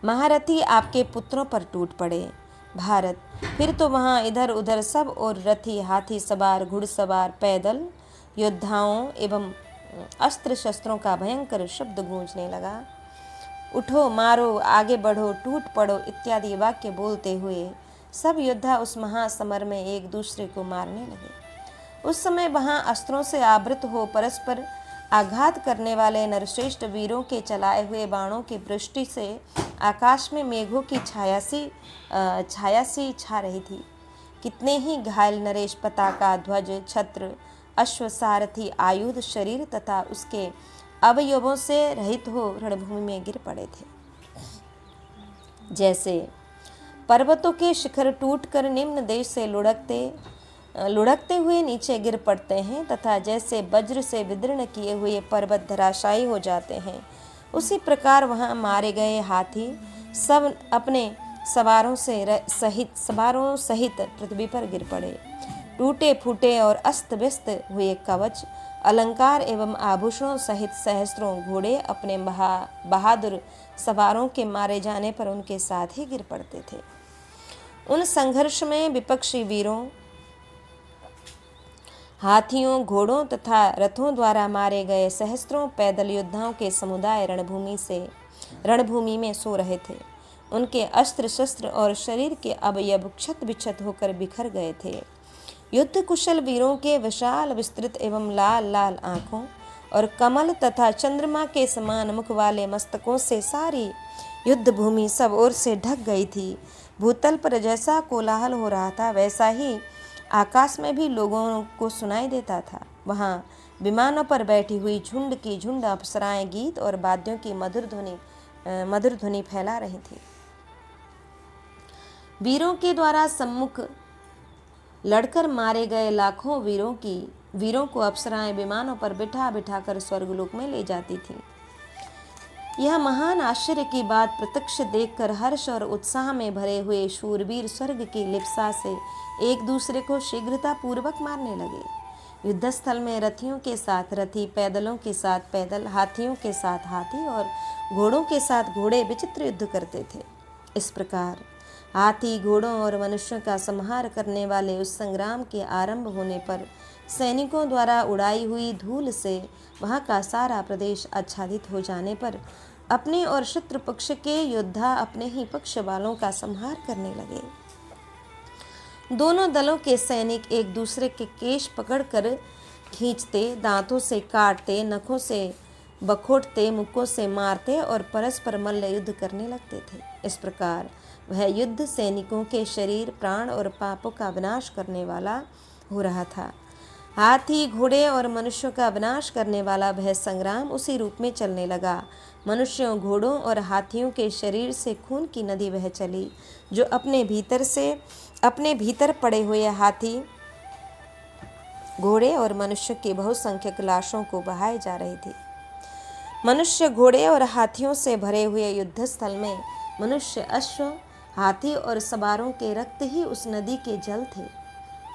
महारथी आपके पुत्रों पर टूट पड़े। भारत फिर तो वहां इधर उधर सब और रथी, हाथी सवार, घुड़सवार, पैदल योद्धाओं एवं अस्त्र शस्त्रों का भयंकर शब्द गूंजने लगा। उठो, मारो, आगे बढ़ो, टूट पड़ो इत्यादि वाक्य बोलते हुए सब योद्धा उस महासमर में एक दूसरे को मारने लगे। उस समय वहां अस्त्रों से आवृत हो परस्पर आघात करने वाले नरश्रेष्ठ वीरों के चलाए हुए बाणों की वृष्टि से आकाश में मेघों की छाया सी छा रही थी। कितने ही घायल नरेश पताका, ध्वज, छत्र, अश्व, सारथी, आयुध, शरीर तथा उसके अवयवों से रहित हो रणभूमि में गिर पड़े थे। जैसे पर्वतों के शिखर टूटकर निम्न देश से लुढ़कते हुए नीचे गिर पड़ते हैं तथा जैसे वज्र से विदीर्ण किए हुए पर्वत धराशायी हो जाते हैं, उसी प्रकार वहां मारे गए हाथी सब अपने सवारों सहित पृथ्वी पर गिर पड़े। टूटे फूटे और अस्त व्यस्त हुए कवच, अलंकार एवं आभूषणों सहित सहस्त्रों घोड़े अपने बहादुर सवारों के मारे जाने पर उनके साथ ही गिर पड़ते थे। उन संघर्ष में विपक्षी वीरों, हाथियों, घोड़ों तथा रथों द्वारा मारे गए सहस्त्रों पैदल योद्धाओं के समुदाय रणभूमि में सो रहे थे। उनके अस्त्र शस्त्र और शरीर के अवयव क्षत विक्षत होकर बिखर गए थे। युद्ध कुशल वीरों के विशाल विस्तृत एवं लाल लाल आँखों और कमल तथा चंद्रमा के समान मुख वाले मस्तकों से सारी युद्ध भूमि सब ओर से ढक गई थी। भूतल पर जैसा कोलाहल हो रहा था वैसा ही आकाश में भी लोगों को सुनाई देता था। वहाँ विमानों पर बैठी हुई झुंड की झुंड अप्सराएं गीत और वाद्यों की मधुर ध्वनि फैला रही थी। वीरों के द्वारा सम्मुख लड़कर मारे गए लाखों वीरों को अप्सराएं विमानों पर बिठा बिठा कर स्वर्गलोक में ले जाती थी। यह महान आश्चर्य की बात प्रत्यक्ष देखकर हर्ष और उत्साह में भरे हुए शूरवीर स्वर्ग की लिप्सा से एक दूसरे को शीघ्रता पूर्वक मारने लगे। युद्धस्थल में रथियों के साथ रथी, पैदलों के साथ पैदल, हाथियों के साथ हाथी और घोड़ों के साथ घोड़े विचित्र युद्ध करते थे। इस प्रकार हाथी, घोड़ों और मनुष्यों का संहार करने वाले उस संग्राम के आरंभ होने पर सैनिकों द्वारा उड़ाई हुई धूल से वहाँ का सारा प्रदेश आच्छादित हो जाने पर अपने और शत्रु पक्ष के योद्धा अपने ही पक्ष वालों का संहार करने लगे। दोनों दलों के सैनिक एक दूसरे के केश पकड़कर खींचते, दांतों से काटते, नखों से बखोटते, मुक्कों से मारते और परस्पर मल्ल युद्ध करने लगते थे। इस प्रकार वह युद्ध सैनिकों के शरीर, प्राण और पापों का विनाश करने वाला हो रहा था। हाथी, घोड़े और मनुष्यों का विनाश करने वाला वह संग्राम उसी रूप में चलने लगा। मनुष्यों, घोड़ों और हाथियों के शरीर से खून की नदी बह चली, जो अपने भीतर पड़े हुए हाथी, घोड़े और मनुष्य की बहुसंख्यक लाशों को बहाए जा रही थी। मनुष्य, घोड़े और हाथियों से भरे हुए युद्धस्थल में मनुष्य, अश्व, हाथी और सवारों के रक्त ही उस नदी के जल थे।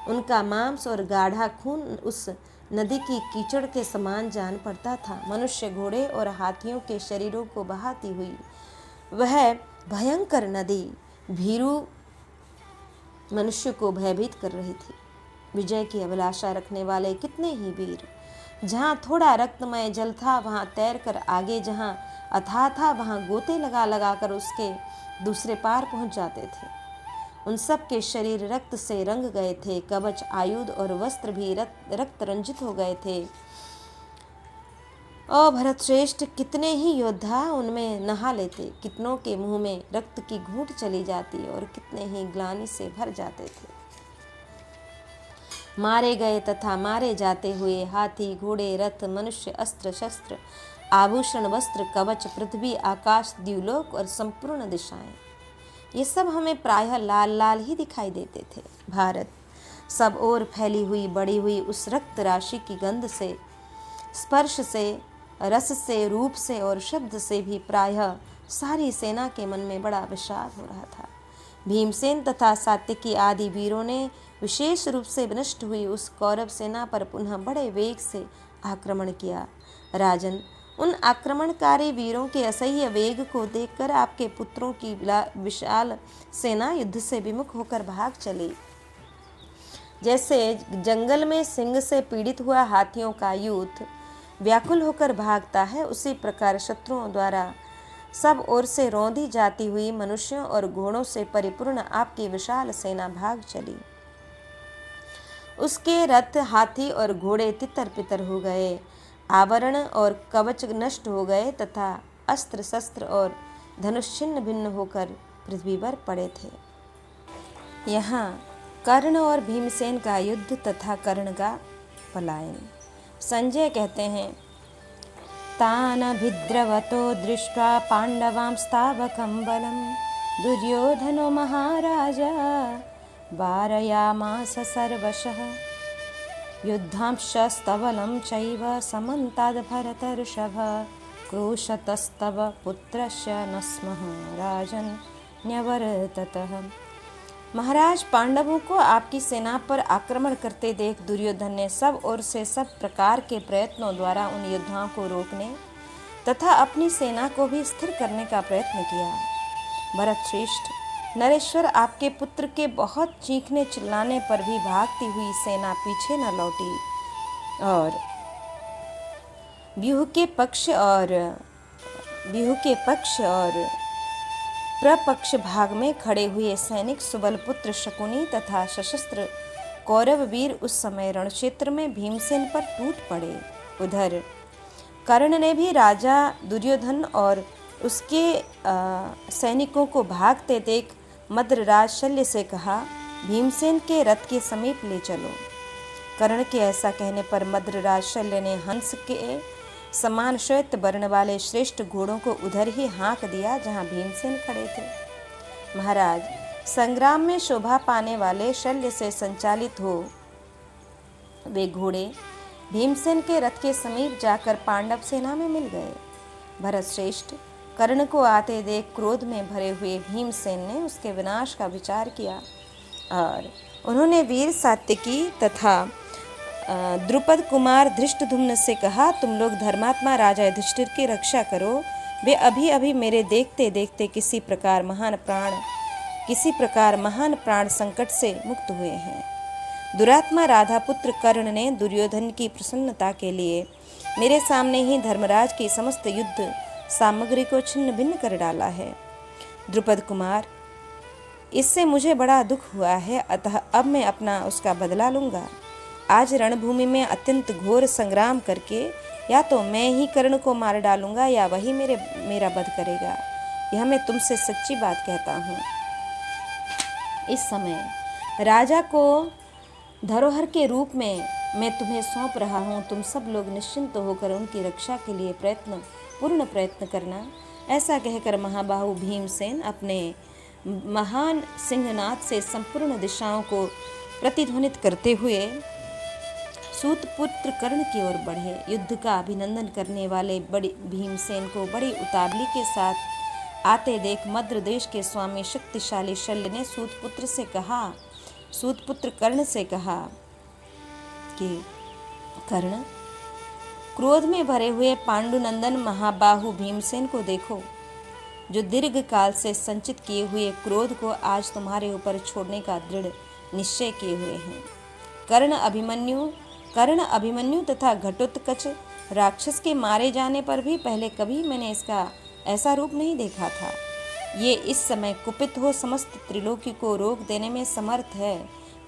उनका मांस और गाढ़ा खून उस नदी की कीचड़ के समान जान पड़ता था। मनुष्य, घोड़े और हाथियों के शरीरों को बहाती हुई वह भयंकर नदी भीरू मनुष्य को भयभीत कर रही थी। विजय की अभिलाषा रखने वाले कितने ही वीर, जहाँ थोड़ा रक्तमय जल था वहाँ तैर कर आगे, जहाँ अथाह था वहाँ गोते लगा लगा कर उसके दूसरे पार पहुँच जाते थे। उन सब के शरीर रक्त से रंग गए थे, कवच, आयुध और वस्त्र भी रक्त रंजित हो गए थे। ओ भरत श्रेष्ठ, कितने ही योद्धा उनमें नहा लेते, कितनों के मुंह में रक्त की घूंट चली जाती और कितने ही ग्लानि से भर जाते थे। मारे गए तथा मारे जाते हुए हाथी, घोड़े, रथ, मनुष्य, अस्त्र शस्त्र, आभूषण, वस्त्र, कवच, पृथ्वी, आकाश, द्युलोक और संपूर्ण दिशाएं, ये सब हमें प्रायः लाल लाल ही दिखाई देते थे। भारत सब ओर फैली हुई बढ़ी हुई उस रक्त राशि की गंध से, स्पर्श से, रस से, रूप से और शब्द से भी प्रायः सारी सेना के मन में बड़ा विषाद हो रहा था। भीमसेन तथा सात्यकी आदि वीरों ने विशेष रूप से विनष्ट हुई उस कौरव सेना पर पुनः बड़े वेग से आक्रमण किया। राजन, उन आक्रमणकारी वीरों के असह्य वेग को देखकर आपके पुत्रों की विशाल सेना युद्ध से विमुख होकर भाग चली। जैसे जंगल में सिंह से पीड़ित हुआ हाथियों का यूथ व्याकुल होकर भागता है, उसी प्रकार शत्रुओं द्वारा सब ओर से रौंदी जाती हुई मनुष्यों और घोड़ों से परिपूर्ण आपकी विशाल सेना भाग चली। उसके रथ, हाथी और घोड़े तितर पितर हो गए, आवरण और कवच नष्ट हो गए तथा अस्त्र शस्त्र और धनुष छिन्न भिन्न होकर पृथ्वी पर पड़े थे। यहाँ कर्ण और भीमसेन का युद्ध तथा कर्ण का पलायन। संजय कहते हैं, तानभिद्रवतो दृष्ट्वा पाण्डवांस्तावकं बलं दुर्योधनो महाराजा वारयामास सर्वशः युद्धांशस्तबलं चैव समन्ताद् भरतर्षभ क्रोशतस्तव पुत्रस्य न स्मः राजन् न्यवर्ततः। महाराज, पांडवों को आपकी सेना पर आक्रमण करते देख दुर्योधन ने सब ओर से सब प्रकार के प्रयत्नों द्वारा उन योद्धाओं को रोकने तथा अपनी सेना को भी स्थिर करने का प्रयत्न किया। भरत श्रेष्ठ, नरेश्वर, आपके पुत्र के बहुत चीखने चिल्लाने पर भी भागती हुई सेना पीछे न लौटी और व्यूह के पक्ष और प्रपक्ष भाग में खड़े हुए सैनिक सुबल पुत्र शकुनी तथा सशस्त्र कौरव वीर उस समय रणक्षेत्र में भीमसेन पर टूट पड़े। उधर कर्ण ने भी राजा दुर्योधन और उसके सैनिकों को भागते देख मद्रराज शल्य से कहा, भीमसेन के रथ के समीप ले चलो। कर्ण के ऐसा कहने पर मद्रराज शल्य ने हंस के समान श्वेत वर्ण वाले श्रेष्ठ घोड़ों को उधर ही हाँक दिया जहाँ भीमसेन खड़े थे। महाराज, संग्राम में शोभा पाने वाले शल्य से संचालित हो वे घोड़े भीमसेन के रथ के समीप जाकर पांडव सेना में मिल गए। भरत श्रेष्ठ, कर्ण को आते देख क्रोध में भरे हुए भीमसेन ने उसके विनाश का विचार किया और उन्होंने वीर सात्यकी तथा द्रुपद कुमार धृष्टद्युम्न से कहा, तुम लोग धर्मात्मा राजा युधिष्ठिर की रक्षा करो। वे अभी अभी मेरे देखते देखते किसी प्रकार महान प्राण संकट से मुक्त हुए हैं। दुरात्मा राधा पुत्र कर्ण ने दुर्योधन की प्रसन्नता के लिए मेरे सामने ही धर्मराज की समस्त युद्ध सामग्री को छिन्न भिन्न कर डाला है। द्रुपद कुमार, इससे मुझे बड़ा दुख हुआ है, अतः अब मैं उसका बदला लूँगा। आज रणभूमि में अत्यंत घोर संग्राम करके या तो मैं ही कर्ण को मार डालूंगा या वही मेरा वध करेगा। यह मैं तुमसे सच्ची बात कहता हूँ। इस समय राजा को धरोहर के रूप में मैं तुम्हें सौंप रहा हूँ। तुम सब लोग निश्चिंत होकर उनकी रक्षा के लिए पूर्ण प्रयत्न करना। ऐसा कहकर महाबाहु भीमसेन अपने महान सिंहनाद से संपूर्ण दिशाओं को प्रतिध्वनित करते हुए सूतपुत्र कर्ण की ओर बढ़े। युद्ध का अभिनंदन करने वाले बड़ी भीमसेन को बड़ी उतावली के साथ आते देख मद्र देश के स्वामी शक्तिशाली शल्य ने सूतपुत्र कर्ण से कहा कि कर्ण, क्रोध में भरे हुए पांडुनंदन महाबाहु भीमसेन को देखो, जो दीर्घ काल से संचित किए हुए क्रोध को आज तुम्हारे ऊपर छोड़ने का दृढ़ निश्चय किए हुए हैं। कर्ण अभिमन्यु तथा घटोत्कच राक्षस के मारे जाने पर भी पहले कभी मैंने इसका ऐसा रूप नहीं देखा था। ये इस समय कुपित हो समस्त त्रिलोकी को रोक देने में समर्थ है,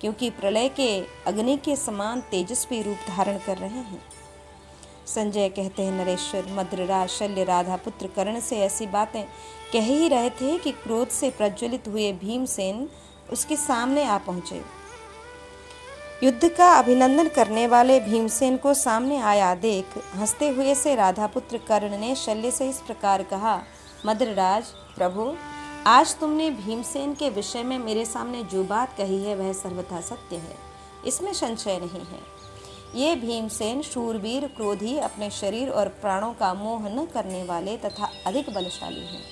क्योंकि प्रलय के अग्नि के समान तेजस्वी रूप धारण कर रहे हैं। संजय कहते हैं, नरेश्वर मद्रराज शल्य राधा पुत्र कर्ण से ऐसी बातें कह ही रहे थे कि क्रोध से प्रज्वलित हुए भीमसेन उसके सामने आ पहुंचे। युद्ध का अभिनंदन करने वाले भीमसेन को सामने आया देख हंसते हुए से राधा पुत्र कर्ण ने शल्य से इस प्रकार कहा, मद्रराज प्रभु, आज तुमने भीमसेन के विषय में मेरे सामने जो बात कही है वह सर्वथा सत्य है, इसमें संशय नहीं है। ये भीमसेन शूरवीर, क्रोधी, अपने शरीर और प्राणों का मोह न करने वाले तथा अधिक बलशाली हैं।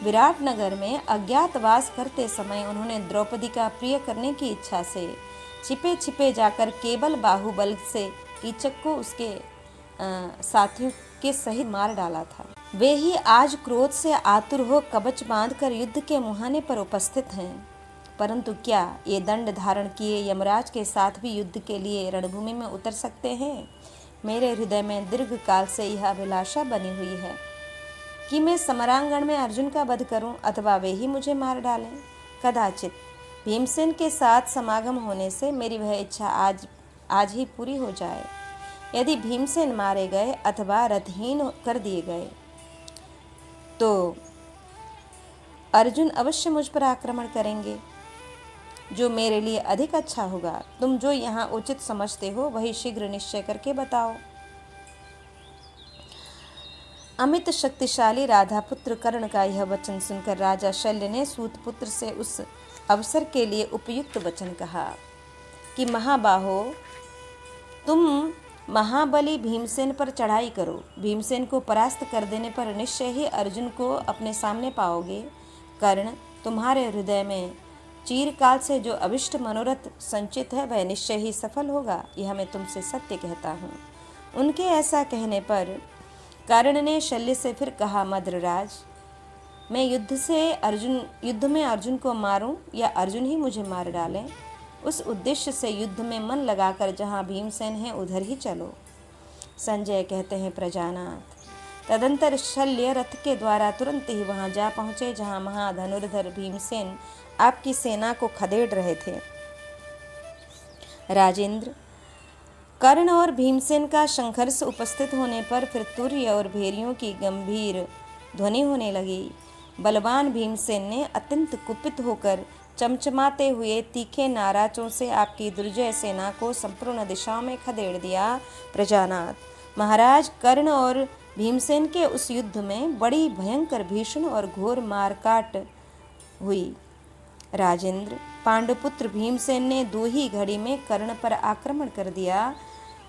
विराट नगर में अज्ञातवास करते समय उन्होंने द्रौपदी का प्रिय करने की इच्छा से छिपे छिपे जाकर केवल बाहुबल से कीचक को उसके साथियों के सहित मार डाला था। वे ही आज क्रोध से आतुर हो कवच बांधकर युद्ध के मुहाने पर उपस्थित हैं। परंतु क्या ये दंड धारण किए यमराज के साथ भी युद्ध के लिए रणभूमि में उतर सकते हैं? मेरे हृदय में दीर्घ काल से यह अभिलाषा बनी हुई है कि मैं समरांगण में अर्जुन का वध करूं अथवा वे ही मुझे मार डालें। कदाचित भीमसेन के साथ समागम होने से मेरी वह इच्छा आज ही पूरी हो जाए। यदि भीमसेन मारे गए अथवा रथहीन कर दिए गए तो अर्जुन अवश्य मुझ पर आक्रमण करेंगे, जो मेरे लिए अधिक अच्छा होगा। तुम जो यहाँ उचित समझते हो वही शीघ्र निश्चय करके बताओ। अमित शक्तिशाली राधा पुत्र कर्ण का यह वचन सुनकर राजा शल्य ने सूत पुत्र से उस अवसर के लिए उपयुक्त वचन कहा कि महाबाहो, तुम महाबली भीमसेन पर चढ़ाई करो। भीमसेन को परास्त कर देने पर निश्चय ही अर्जुन को अपने सामने पाओगे। कर्ण, तुम्हारे हृदय में चिरकाल से जो अभिष्ट मनोरथ संचित है वह निश्चय ही सफल होगा, यह मैं तुमसे सत्य कहता हूँ। उनके ऐसा कहने पर कर्ण ने शल्य से फिर कहा, मद्रराज, मैं युद्ध में अर्जुन को मारूं या अर्जुन ही मुझे मार डालें, उस उद्देश्य से युद्ध में मन लगाकर जहाँ भीमसेन है उधर ही चलो। संजय कहते हैं, प्रजानाथ, तदंतर शल्य रथ के द्वारा तुरंत ही वहां जा पहुंचे जहां महाधनुर्धर भीमसेन आपकी सेना को खदेड़ रहे थे। राजेंद्र, कर्ण और भीमसेन का संघर्ष उपस्थित होने पर फिर तुर्य और भेरियों की गंभीर ध्वनि होने लगी। बलवान भीमसेन ने अत्यंत कुपित होकर चमचमाते हुए तीखे नाराजों से आपकी दुर्जय सेना को संपूर्ण दिशाओं में खदेड़ दिया। प्रजानाथ, महाराज कर्ण और भीमसेन के उस युद्ध में बड़ी भयंकर, भीषण और घोर मारकाट हुई। राजेंद्र, पांडुपुत्र भीमसेन ने दो ही घड़ी में कर्ण पर आक्रमण कर दिया।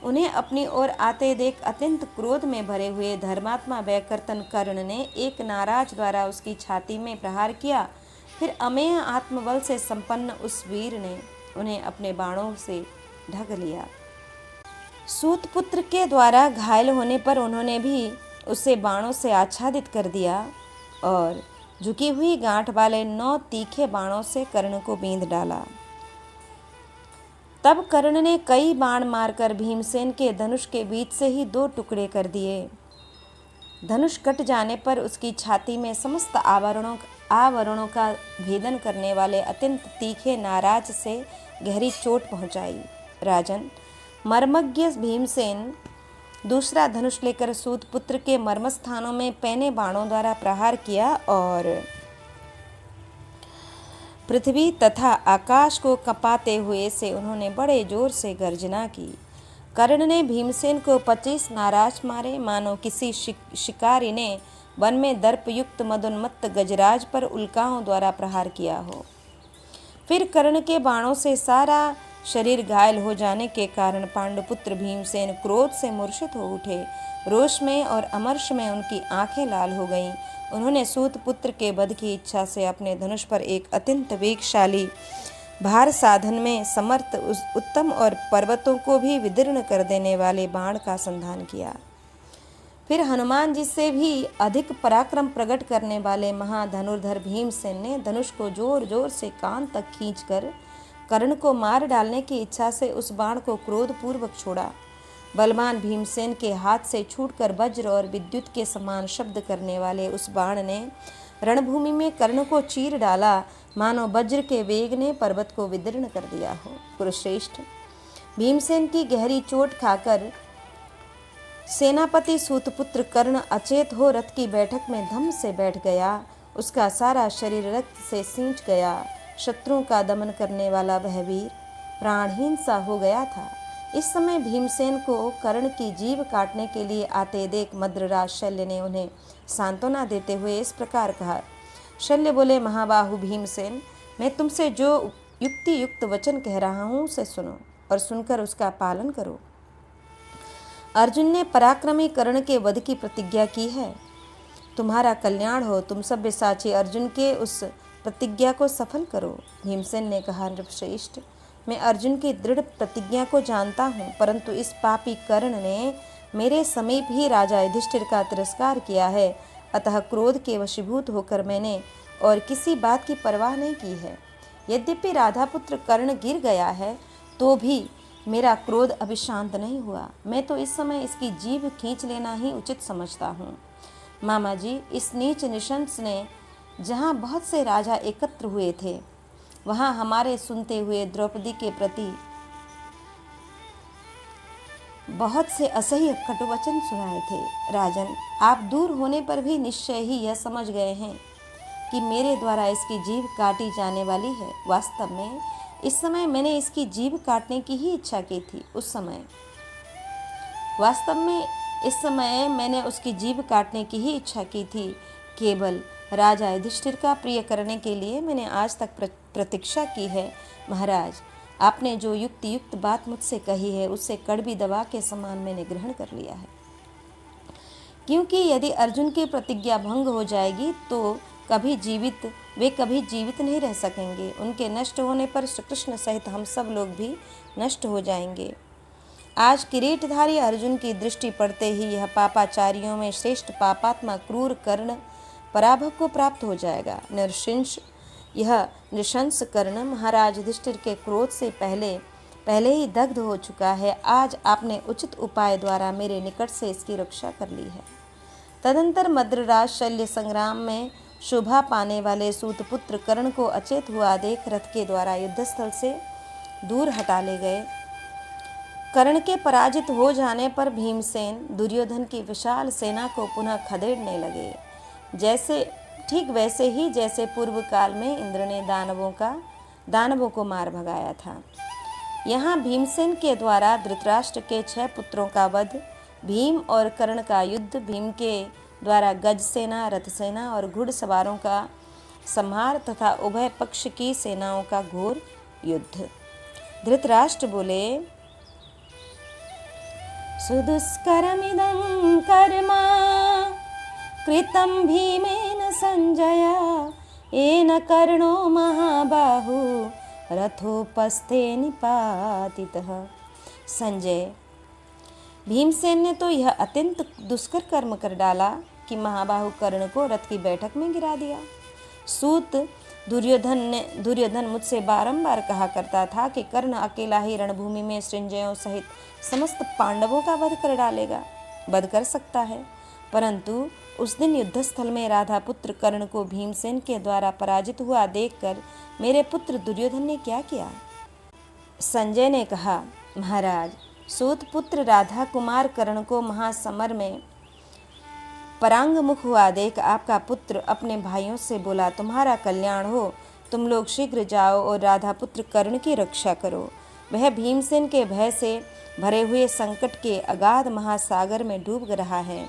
उन्हें अपनी ओर आते देख अत्यंत क्रोध में भरे हुए धर्मात्मा वैकर्तन कर्ण ने एक नाराज द्वारा उसकी छाती में प्रहार किया। फिर अमेय आत्मबल से संपन्न उस वीर ने उन्हें अपने बाणों से ढक लिया। सूत पुत्र के द्वारा घायल होने पर उन्होंने भी उसे बाणों से आच्छादित कर दिया और झुकी हुई गांठ वाले 9 तीखे बाणों से कर्ण को बींध डाला। तब कर्ण ने कई बाण मारकर भीमसेन के धनुष के बीच से ही 2 टुकड़े कर दिए। धनुष कट जाने पर उसकी छाती में समस्त आवरणों का भेदन करने वाले अत्यंत तीखे नाराज से गहरी चोट पहुंचाई। राजन, मर्मज्ञ भीमसेन दूसरा धनुष लेकर सूत पुत्र के मर्मस्थानों में पैने बाणों द्वारा प्रहार किया और पृथ्वी तथा आकाश को कपाते हुए से उन्होंने बड़े जोर से गर्जना की। कर्ण ने भीमसेन को 25 नाराज मारे, मानो किसी शिकारी ने वन में दर्पयुक्त मदोन्मत्त गजराज पर उल्काओं द्वारा प्रहार किया हो। फिर कर्ण के बाणों से सारा शरीर घायल हो जाने के कारण पांडुपुत्र भीमसेन क्रोध से मूर्छित हो उठे। रोष में और अमर्ष में उनकी आंखें लाल हो गईं। उन्होंने सूत पुत्र के वध की इच्छा से अपने धनुष पर एक अत्यंत वेगशाली भार साधन में समर्थ उस उत्तम और पर्वतों को भी विदीर्ण कर देने वाले बाण का संधान किया। फिर हनुमान जी से भी अधिक पराक्रम प्रकट करने वाले महाधनुर्धर भीमसेन ने धनुष को जोर जोर से कान तक खींचकर कर्ण को मार डालने की इच्छा से उस बाण को क्रोधपूर्वक छोड़ा। बलवान भीमसेन के हाथ से छूटकर वज्र और विद्युत के समान शब्द करने वाले उस बाण ने रणभूमि में कर्ण को चीर डाला, मानो वज्र के वेग ने पर्वत को विदीर्ण कर दिया हो। कुरुश्रेष्ठ, भीमसेन की गहरी चोट खाकर सेनापति सूतपुत्र कर्ण अचेत हो रथ की बैठक में धम्म से बैठ गया। उसका सारा शरीर रक्त से सींच गया। शत्रुओं का दमन करने वाला वह वीर प्राणहीन सा हो गया था। इस समय भीमसेन को कर्ण की जीभ काटने के लिए आते देख मद्रराज शल्य ने उन्हें सांत्वना देते हुए इस प्रकार कहा। शल्य बोले, महाबाहु भीमसेन, मैं तुमसे जो युक्ति युक्त वचन कह रहा हूँ उसे सुनो और सुनकर उसका पालन करो। अर्जुन ने पराक्रमी कर्ण के वध की प्रतिज्ञा की है। तुम्हारा कल्याण हो। तुम सव्यसाची अर्जुन के उस प्रतिज्ञा को सफल करो। भीमसेन ने कहा, नृपश्रेष्ठ, मैं अर्जुन की दृढ़ प्रतिज्ञा को जानता हूँ, परंतु इस पापी कर्ण ने मेरे समीप ही राजा युधिष्ठिर का तिरस्कार किया है। अतः क्रोध के वशीभूत होकर मैंने और किसी बात की परवाह नहीं की है। यद्यपि राधापुत्र कर्ण गिर गया है तो भी मेरा क्रोध अभी शांत नहीं हुआ। मैं तो इस समय इसकी जीभ खींच लेना ही उचित समझता हूँ। मामा जी, इस नीच निशंस ने जहाँ बहुत से राजा एकत्र हुए थे, वहाँ हमारे सुनते हुए द्रौपदी के प्रति बहुत से असह्य कटुवचन सुनाए थे। राजन, आप दूर होने पर भी निश्चय ही यह समझ गए हैं कि मेरे द्वारा इसकी जीभ काटी जाने वाली है। वास्तव में इस समय मैंने इसकी जीभ काटने की ही इच्छा की थी। इस समय मैंने उसकी जीभ काटने की ही इच्छा की थी। केवल राजा युधिष्ठिर का प्रिय करने के लिए मैंने आज तक प्रतीक्षा की है। महाराज, आपने जो युक्त बात मुझसे कही है उसे कड़वी दवा के समान मैंने ग्रहण कर लिया है। क्योंकि यदि अर्जुन की प्रतिज्ञा भंग हो जाएगी तो वे कभी जीवित नहीं रह सकेंगे। उनके नष्ट होने पर श्री कृष्ण सहित हम सब लोग भी नष्ट हो जाएंगे। आज किरीटधारी अर्जुन की दृष्टि पड़ते ही यह पापाचारियों में श्रेष्ठ पापात्मा क्रूर कर्ण पराभव को प्राप्त हो जाएगा। यह नृशंस कर्ण महाराज युधिष्ठिर के क्रोध से पहले ही दग्ध हो चुका है। आज आपने उचित उपाय द्वारा मेरे निकट से इसकी रक्षा कर ली है। तदंतर मद्रराज शल्य संग्राम में शोभा पाने वाले सूतपुत्र कर्ण को अचेत हुआ देख रथ के द्वारा युद्धस्थल से दूर हटा ले गए। कर्ण के पराजित हो जाने पर भीमसेन दुर्योधन की विशाल सेना को पुनः खदेड़ने लगे, ठीक वैसे ही जैसे पूर्व काल में इंद्र ने दानवों को मार भगाया था। यहाँ भीमसेन के द्वारा धृतराष्ट्र के 6 पुत्रों का वध, भीम और कर्ण का युद्ध, भीम के द्वारा गज सेना, रथ सेना और घुड़सवारों का संहार तथा उभय पक्ष की सेनाओं का घोर युद्ध। धृतराष्ट्र बोले, सुदुष्करमिदं कर्म कृतं भीमेन संजय येन कर्णो महाबाहु रथोपस्थे निपातितः। संजय, भीमसेन ने तो यह अत्यंत दुष्कर कर्म कर डाला कि महाबाहु कर्ण को रथ की बैठक में गिरा दिया। सूत, दुर्योधन मुझसे बारंबार कहा करता था कि कर्ण अकेला ही रणभूमि में सृंजयों सहित समस्त पांडवों का वध कर सकता है। परंतु उस दिन युद्धस्थल में राधा पुत्र कर्ण को भीमसेन के द्वारा पराजित हुआ देखकर मेरे पुत्र दुर्योधन ने क्या किया? संजय ने कहा, महाराज, सूत पुत्र राधा कुमार कर्ण को महासमर में परांगमुख हुआ देख आपका पुत्र अपने भाइयों से बोला, तुम्हारा कल्याण हो, तुम लोग शीघ्र जाओ और राधा पुत्र कर्ण की रक्षा करो। वह भीमसेन के भय से भरे हुए संकट के अगाध महासागर में डूब रहा है।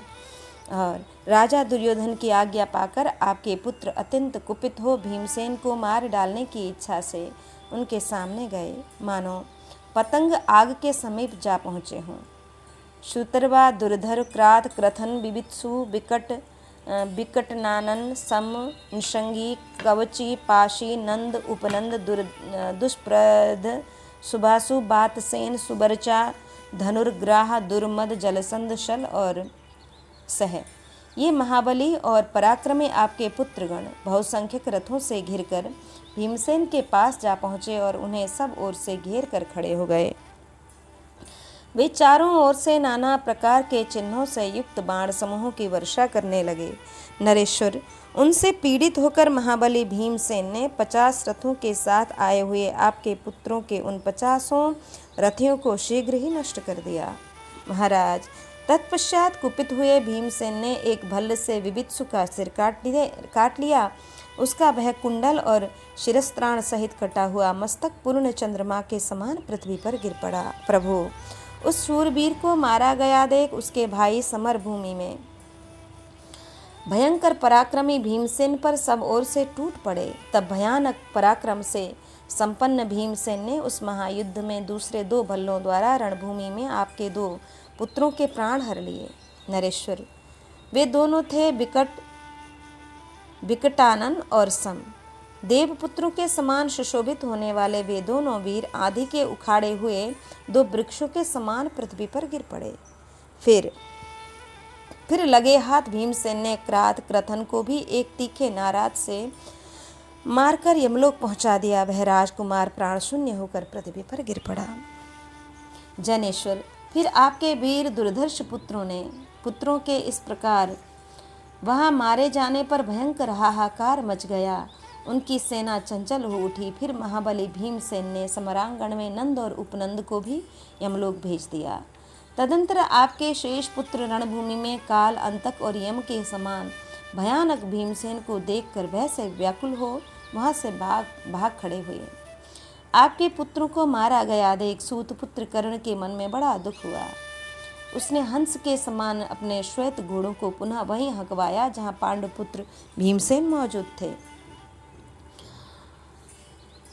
और राजा दुर्योधन की आज्ञा पाकर आपके पुत्र अत्यंत कुपित हो भीमसेन को मार डालने की इच्छा से उनके सामने गए, मानो पतंग आग के समीप जा पहुँचे हों। शुतर्वा दुर्धर क्रात क्रथन बिबित्सु बिकटनानन सम निषंगी कवची पाशी नंद उपनंद दुष्प्रद सुबासु बातसेन सुबरचा धनुर्ग्राह दुर्मद जलसंध शल और सह, ये महाबली और पराक्रमी आपके पुत्रगण बहुसंख्यक रथों से घिरकर भीमसेन के पास जा पहुंचे और उन्हें सब ओर से घेर कर खड़े हो गए। वे चारों ओर से नाना प्रकार के चिन्हों से युक्त बाण समूहों की वर्षा करने लगे। नरेश्वर, उनसे पीड़ित होकर महाबली भीमसेन ने 50 रथों के साथ आए हुए आपके पुत्रों के उन 50 रथियों को शीघ्र ही नष्ट कर दिया। महाराज, तत्पश्चात कुपित हुए भीमसेन ने एक भल्ल से विवित्सु का सिर काट लिया। उसका वह कुंडल और शिरस्त्राण सहित कटा हुआ मस्तक पूर्ण चंद्रमा के समान पृथ्वी पर गिर पड़ा। प्रभु, उस शूरवीर को मारा गया देख उसके भाई समर भूमि में भयंकर पराक्रमी भीमसेन पर सब ओर से टूट पड़े। तब भयानक पराक्रम से संपन्न भीमसेन ने उस महायुद्ध में दूसरे 2 भल्लों द्वारा रणभूमि में आपके 2 पुत्रों के प्राण हर लिए। नरेश्वर, वे दोनों थे विकटानन और सम। देवपुत्रों के समान सुशोभित होने वाले वे दोनों वीर आदि के उखाड़े हुए 2 वृक्षों के समान पृथ्वी पर गिर पड़े। फिर लगे हाथ भीमसेन ने क्रथन को भी एक तीखे नाराज से मारकर यमलोक पहुंचा दिया। वह राजकुमार प्राण शून्य होकर पृथ्वी पर गिर पड़ा। जनेश्वर, फिर आपके वीर दुर्धर्ष पुत्रों के इस प्रकार वहां मारे जाने पर भयंकर हाहाकार मच गया। उनकी सेना चंचल हो उठी। फिर महाबली भीमसेन ने समरांगण में नंद और उपनंद को भी यमलोक भेज दिया। तदंतर आपके शेष पुत्र रणभूमि में काल, अंतक और यम के समान भयानक भीमसेन को देखकर भय से व्याकुल हो वहां से भाग खड़े हुए। आपके पुत्रों को मारा गया देख सूतपुत्र कर्ण के मन में बड़ा दुख हुआ। उसने हंस के समान अपने श्वेत घोड़ों को पुनः वहीं हकवाया जहां पांडुपुत्र भीमसेन मौजूद थे।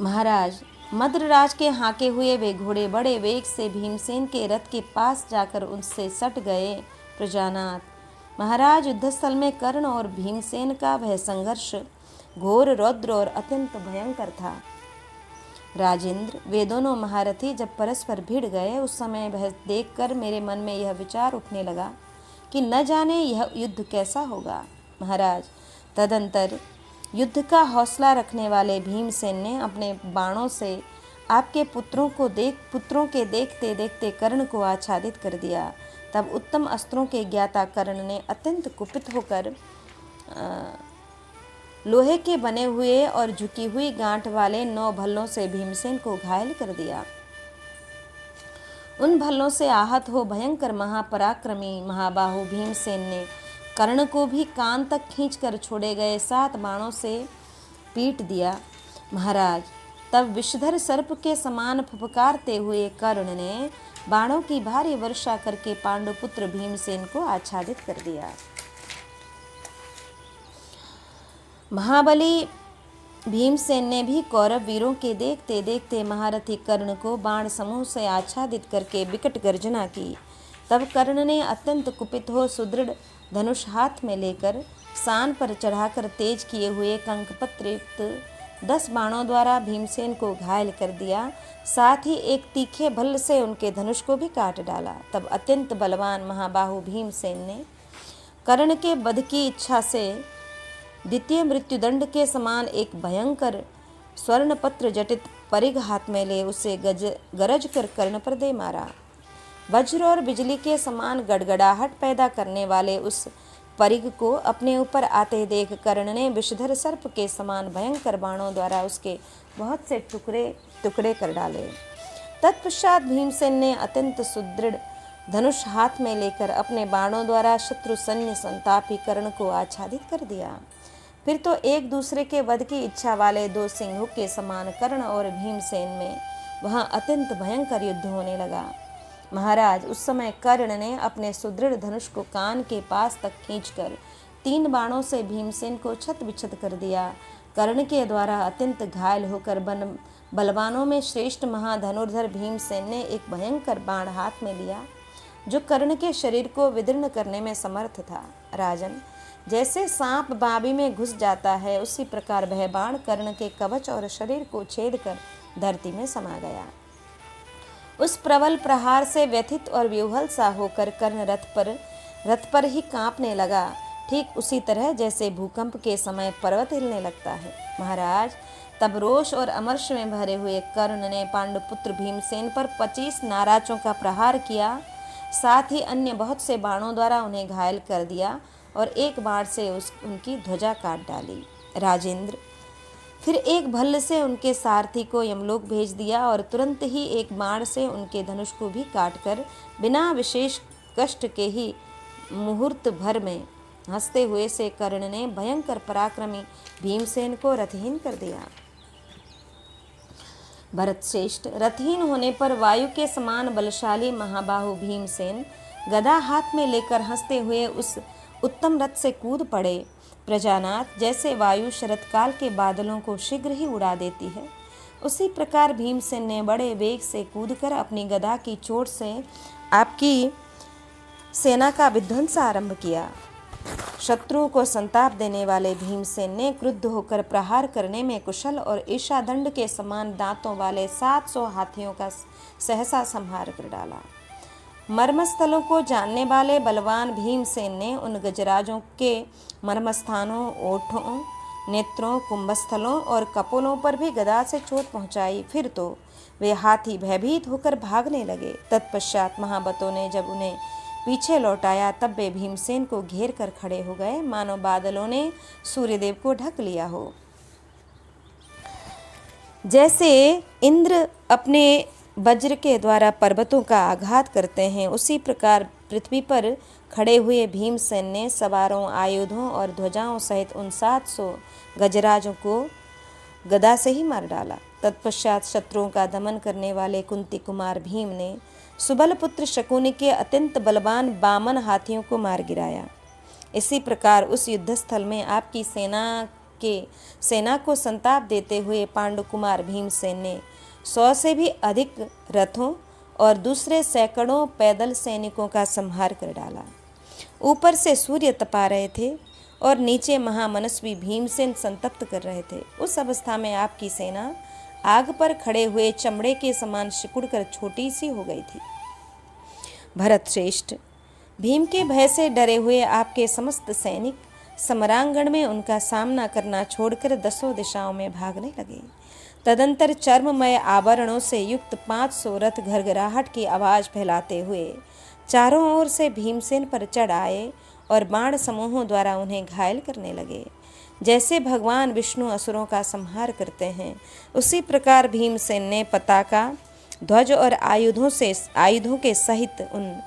महाराज, मद्रराज के हाके हुए वे घोड़े बड़े वेग से भीमसेन के रथ के पास जाकर उनसे सट गए। प्रजानाथ, महाराज, युद्धस्थल में कर्ण और भीमसेन का वह संघर्ष घोर, रौद्र और अत्यंत भयंकर था। राजेंद्र, वे दोनों महारथी जब परस्पर भिड़ गए उस समय वह देखकर मेरे मन में यह विचार उठने लगा कि न जाने यह युद्ध कैसा होगा। महाराज, तदंतर युद्ध का हौसला रखने वाले भीमसेन ने अपने बाणों से आपके पुत्रों के देखते देखते कर्ण को आच्छादित कर दिया। तब उत्तम अस्त्रों के ज्ञाता कर्ण ने अत्यंत कुपित होकर लोहे के बने हुए और झुकी हुई गांठ वाले 9 भल्लों से भीमसेन को घायल कर दिया। उन भल्लों से आहत हो भयंकर महापराक्रमी महाबाहु भीमसेन ने कर्ण को भी कान तक खींचकर छोड़े गए 7 बाणों से पीट दिया। महाराज, तब विषधर सर्प के समान फुफकारते हुए कर्ण ने बाणों की भारी वर्षा करके पांडुपुत्र भीमसेन को आच्छादित कर दिया। महाबली भीमसेन ने भी कौरव वीरों के देखते देखते महारथी कर्ण को बाण समूह से आच्छादित करके विकट गर्जना की। तब कर्ण ने अत्यंत कुपित हो सुदृढ़ धनुष हाथ में लेकर सान पर चढ़ाकर तेज किए हुए कंकपत्र युक्त 10 बाणों द्वारा भीमसेन को घायल कर दिया। साथ ही एक तीखे भल्ल से उनके धनुष को भी काट डाला। तब अत्यंत बलवान महाबाहु भीमसेन ने कर्ण के वध की इच्छा से द्वितीय मृत्युदंड के समान एक भयंकर स्वर्णपत्र जटित परिघ हाथ में ले उसे गरज कर कर्ण पर दे मारा। वज्र और बिजली के समान गड़गड़ाहट पैदा करने वाले उस परिघ को अपने ऊपर आते देख कर्ण ने विषधर सर्प के समान भयंकर बाणों द्वारा उसके बहुत से टुकड़े कर डाले। तत्पश्चात भीमसेन ने अत्यंत सुदृढ़ धनुष हाथ में लेकर अपने बाणों द्वारा शत्रु सैन्य संतापी कर्ण को आच्छादित कर दिया। फिर तो एक दूसरे के वध की इच्छा वाले 2 सिंहों के समान कर्ण और भीमसेन में वहां अत्यंत भयंकर युद्ध होने लगा। महाराज, उस समय कर्ण ने अपने सुदृढ़ धनुष को कान के पास तक खींचकर 3 बाणों से भीमसेन को छत बिछत कर दिया। कर्ण के द्वारा अत्यंत घायल होकर बलवानों में श्रेष्ठ महाधनुर्धर भीमसेन ने एक भयंकर बाण हाथ में लिया जो कर्ण के शरीर को विदीर्ण करने में समर्थ था। राजन, जैसे सांप बाबी में घुस जाता है उसी प्रकार वह बाण कर्ण के कवच और शरीर को छेद कर धरती में समा गया। उस प्रबल प्रहार से व्यथित और व्यूहल सा होकर कर्ण रथ पर ही कांपने लगा। ठीक उसी तरह जैसे भूकंप के समय पर्वत हिलने लगता है। महाराज, तब रोष और अमर्ष में भरे हुए कर्ण ने पांडुपुत्र भीमसेन पर 25 नाराजों का प्रहार किया, साथ ही अन्य बहुत से बाणों द्वारा उन्हें घायल कर दिया और एक बाण से उनकी ध्वजा काट डाली। राजेंद्र, फिर एक भल्ल से उनके सारथी को यमलोक भेज दिया और तुरंत ही एक बाण से उनके धनुष को भी काटकर बिना विशेष कष्ट के ही मुहूर्त भर में हंसते हुए से कर्ण ने भयंकर पराक्रमी भीमसेन को रथहीन कर दिया। भरत श्रेष्ठ, रथहीन होने पर वायु के समान बलशाली महाबाहु भीमसेन गदा हाथ में लेकर हंसते हुए उस उत्तम रथ से कूद पड़े। प्रजानाथ, जैसे वायु शरतकाल के बादलों को शीघ्र ही उड़ा देती है, उसी प्रकार भीमसेन ने बड़े वेग से कूदकर अपनी गदा की चोट से आपकी सेना का विध्वंस आरंभ किया। शत्रुओं को संताप देने वाले भीमसेन ने क्रुद्ध होकर प्रहार करने में कुशल और ईशादंड के समान दांतों वाले 700 हाथियों का सहसा संहार कर डाला। मर्मस्थलों को जानने वाले बलवान भीमसेन ने उन गजराजों के मर्मस्थानों, ओठों, नेत्रों, कुंभस्थलों और कपोलों पर भी गदा से चोट पहुंचाई। फिर तो वे हाथी भयभीत होकर भागने लगे। तत्पश्चात महाबतों ने जब उन्हें पीछे लौटाया, तब वे भीमसेन को घेर कर खड़े हो गए, मानो बादलों ने सूर्यदेव को ढक लिया हो। जैसे इंद्र अपने वज्र के द्वारा पर्वतों का आघात करते हैं, उसी प्रकार पृथ्वी पर खड़े हुए भीमसेन ने सवारों, आयुधों और ध्वजाओं सहित उन 700 गजराजों को गदा से ही मार डाला। तत्पश्चात शत्रुओं का दमन करने वाले कुंती कुमार भीम ने सुबल पुत्र शकुनि के अत्यंत बलवान बामन हाथियों को मार गिराया। इसी प्रकार उस युद्धस्थल में आपकी सेना को संताप देते हुए पांडु कुमार भीमसेन ने 100 से भी अधिक रथों और दूसरे सैकड़ों पैदल सैनिकों का संहार कर डाला। ऊपर से सूर्य तपा रहे थे और नीचे महामनस्वी भीमसेन संतप्त कर रहे थे। उस अवस्था में आपकी सेना आग पर खड़े हुए चमड़े के समान सिकुड़कर छोटी सी हो गई थी। भरत श्रेष्ठ, भीम के भय से डरे हुए आपके समस्त सैनिक समरांगण में उनका सामना करना छोड़कर 10 दिशाओं में भागने लगे। तदंतर चर्ममय आवरणों से युक्त 500 रथ घरघराहट की आवाज़ फैलाते हुए चारों ओर से भीमसेन पर चढ़ आए और बाण समूहों द्वारा उन्हें घायल करने लगे। जैसे भगवान विष्णु असुरों का संहार करते हैं, उसी प्रकार भीमसेन ने पताका, ध्वज और आयुधों के सहित उन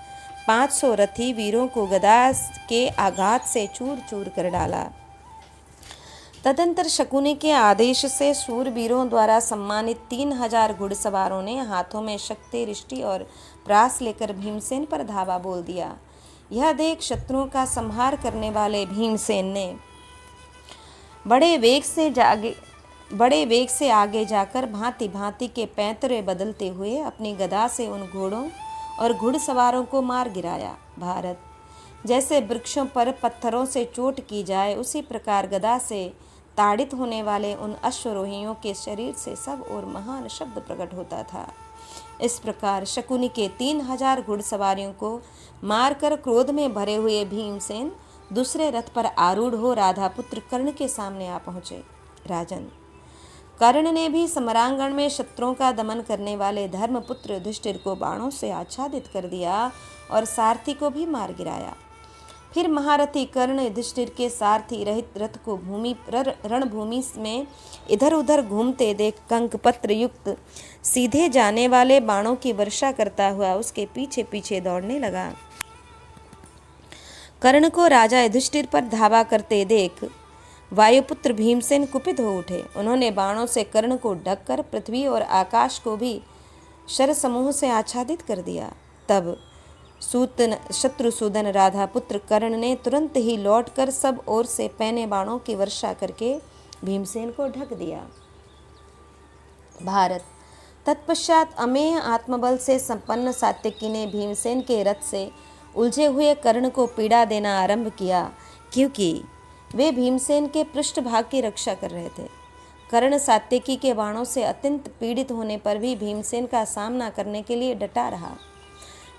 500 रथी वीरों को गदा के आघात से चूर चूर कर डाला। तदंतर शकुनि के आदेश से शूरवीरों द्वारा सम्मानित 3000 घुड़सवारों ने हाथों में शक्ति, रिष्टि और प्रास लेकर भीमसेन पर धावा बोल दिया। यह देख शत्रुओं का संहार करने वाले भीमसेन ने बड़े वेग से आगे जाकर भांति भांति के पैंतरे बदलते हुए अपनी गदा से उन घोड़ों और घुड़सवारों को मार गिराया। भारत, जैसे वृक्षों पर पत्थरों से चोट की जाए, उसी प्रकार गदा से ताड़ित होने वाले उन अश्वरोहियों के शरीर से सब और महान शब्द प्रकट होता था। इस प्रकार शकुनि के 3000 घुड़सवारियों को मारकर क्रोध में भरे हुए भीमसेन दूसरे रथ पर आरूढ़ हो राधा पुत्र कर्ण के सामने आ पहुँचे। राजन, कर्ण ने भी समरांगण में शत्रुओं का दमन करने वाले धर्मपुत्र युधिष्ठिर को बाणों से आच्छादित कर दिया और सारथी को भी मार गिराया। फिर महारथी कर्ण युधिष्ठिर के सारथी रहित रथ को रणभूमि में इधर उधर घूमते देख कंकपत्र युक्त सीधे जाने वाले बाणों की वर्षा करता हुआ उसके पीछे पीछे दौड़ने लगा। कर्ण को राजा युधिष्ठिर पर धावा करते देख वायुपुत्र भीमसेन कुपित हो उठे। उन्होंने बाणों से कर्ण को ढककर पृथ्वी और आकाश को भी शर समूह से आच्छादित कर दिया। तब शत्रुसूदन राधा पुत्र कर्ण ने तुरंत ही लौटकर सब ओर से पैने बाणों की वर्षा करके भीमसेन को ढक दिया। भारत, तत्पश्चात अमेय आत्मबल से संपन्न सात्यकी ने भीमसेन के रथ से उलझे हुए कर्ण को पीड़ा देना आरंभ किया, क्योंकि वे भीमसेन के पृष्ठभाग की रक्षा कर रहे थे। कर्ण सात्यकी के बाणों से अत्यंत पीड़ित होने पर भी भीमसेन का सामना करने के लिए डटा रहा।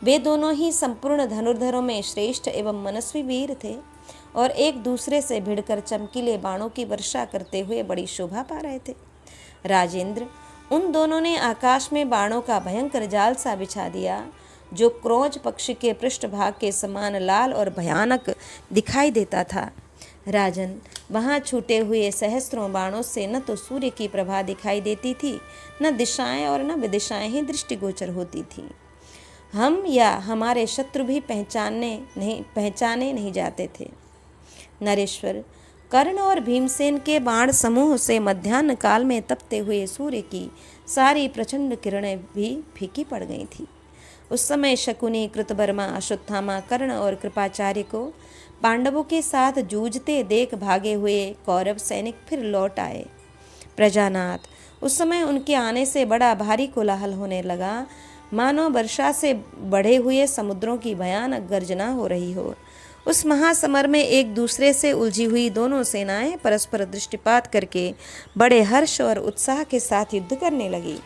वे दोनों ही संपूर्ण धनुर्धरों में श्रेष्ठ एवं मनस्वी वीर थे। और एक दूसरे से भिड़कर चमकीले बाणों की वर्षा करते हुए बड़ी शोभा पा रहे थे। राजेंद्र, उन दोनों ने आकाश में बाणों का भयंकर जाल सा बिछा दिया, जो क्रोंच पक्षी के पृष्ठभाग के समान लाल और भयानक दिखाई देता था। राजन, वहां छूटे हुए सहस्त्रों बाणों से न तो सूर्य की प्रभा दिखाई देती थी, न दिशाएं और न विदिशाएं ही दृष्टिगोचर होती थी। हम या हमारे शत्रु भी पहचाने नहीं जाते थे। नरेश्वर, कर्ण और भीमसेन के बाण समूह से मध्याह्न काल में तपते हुए सूर्य की सारी प्रचंड किरणें भी फीकी पड़ गई थी। उस समय शकुनी, कृतवर्मा, अश्वत्थामा, कर्ण और कृपाचार्य को पांडवों के साथ जूझते देख भागे हुए कौरव सैनिक फिर लौट आए। प्रजानाथ, उस समय उनके आने से बड़ा भारी कोलाहल होने लगा, मानो वर्षा से बढ़े हुए समुद्रों की भयानक गर्जना हो रही हो। उस महासमर में एक दूसरे से उलझी हुई दोनों सेनाएं परस्पर दृष्टिपात करके बड़े हर्ष और उत्साह के साथ युद्ध करने लगी।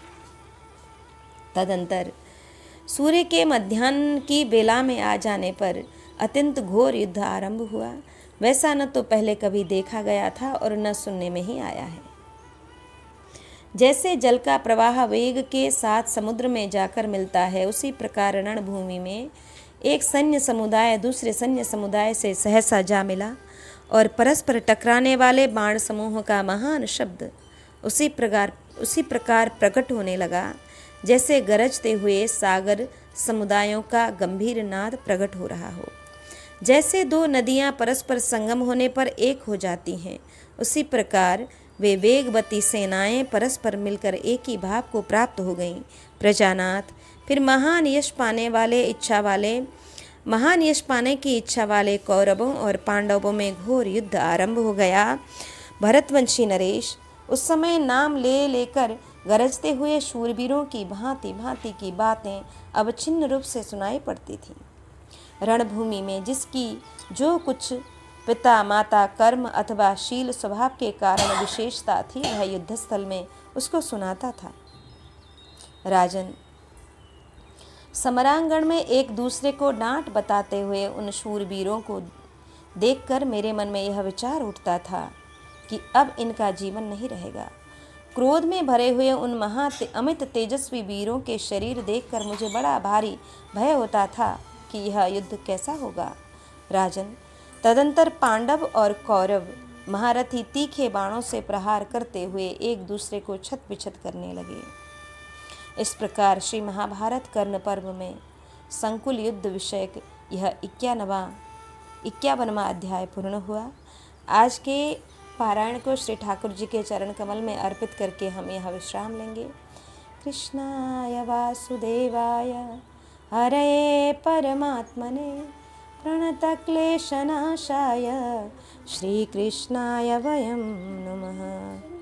तदंतर सूर्य के मध्याह्न की बेला में आ जाने पर अत्यंत घोर युद्ध आरंभ हुआ। वैसा न तो पहले कभी देखा गया था और न सुनने में ही आया है। जैसे जल का प्रवाह वेग के साथ समुद्र में जाकर मिलता है, उसी प्रकार रणभूमि में एक सैन्य समुदाय दूसरे सैन्य समुदाय से सहसा जा मिला और परस्पर टकराने वाले बाण समूह का महान शब्द उसी प्रकार प्रकट होने लगा, जैसे गरजते हुए सागर समुदायों का गंभीर नाद प्रकट हो रहा हो। जैसे दो नदियां परस्पर संगम होने पर एक हो जाती हैं, उसी प्रकार वे वेगवती सेनाएं परस्पर मिलकर एक ही भाव को प्राप्त हो गईं। प्रजानाथ, फिर महान यश पाने की इच्छा वाले कौरवों और पांडवों में घोर युद्ध आरंभ हो गया। भरतवंशी नरेश, उस समय नाम ले लेकर गरजते हुए शूरवीरों की भांति भांति की बातें अब छिन्न रूप से सुनाई पड़ती थीं। रणभूमि में जिसकी जो कुछ पिता माता कर्म अथवा शील स्वभाव के कारण विशेषता थी, वह युद्धस्थल में उसको सुनाता था। राजन, समरांगण में एक दूसरे को डांट बताते हुए उन शूरवीरों को देखकर मेरे मन में यह विचार उठता था कि अब इनका जीवन नहीं रहेगा। क्रोध में भरे हुए उन अमित तेजस्वी वीरों के शरीर देखकर मुझे बड़ा भारी भय होता था कि यह युद्ध कैसा होगा। राजन, तदंतर पांडव और कौरव महारथी तीखे बाणों से प्रहार करते हुए एक दूसरे को छत विछत करने लगे। इस प्रकार श्री महाभारत कर्ण पर्व में संकुल युद्ध विषयक यह 51वां अध्याय पूर्ण हुआ। आज के पारायण को श्री ठाकुर जी के चरण कमल में अर्पित करके हम यह विश्राम लेंगे। कृष्णाय वासुदेवाय हरये परमात्मने प्रणतक्लेशनाशाय श्रीकृष्णाय वयं नमः।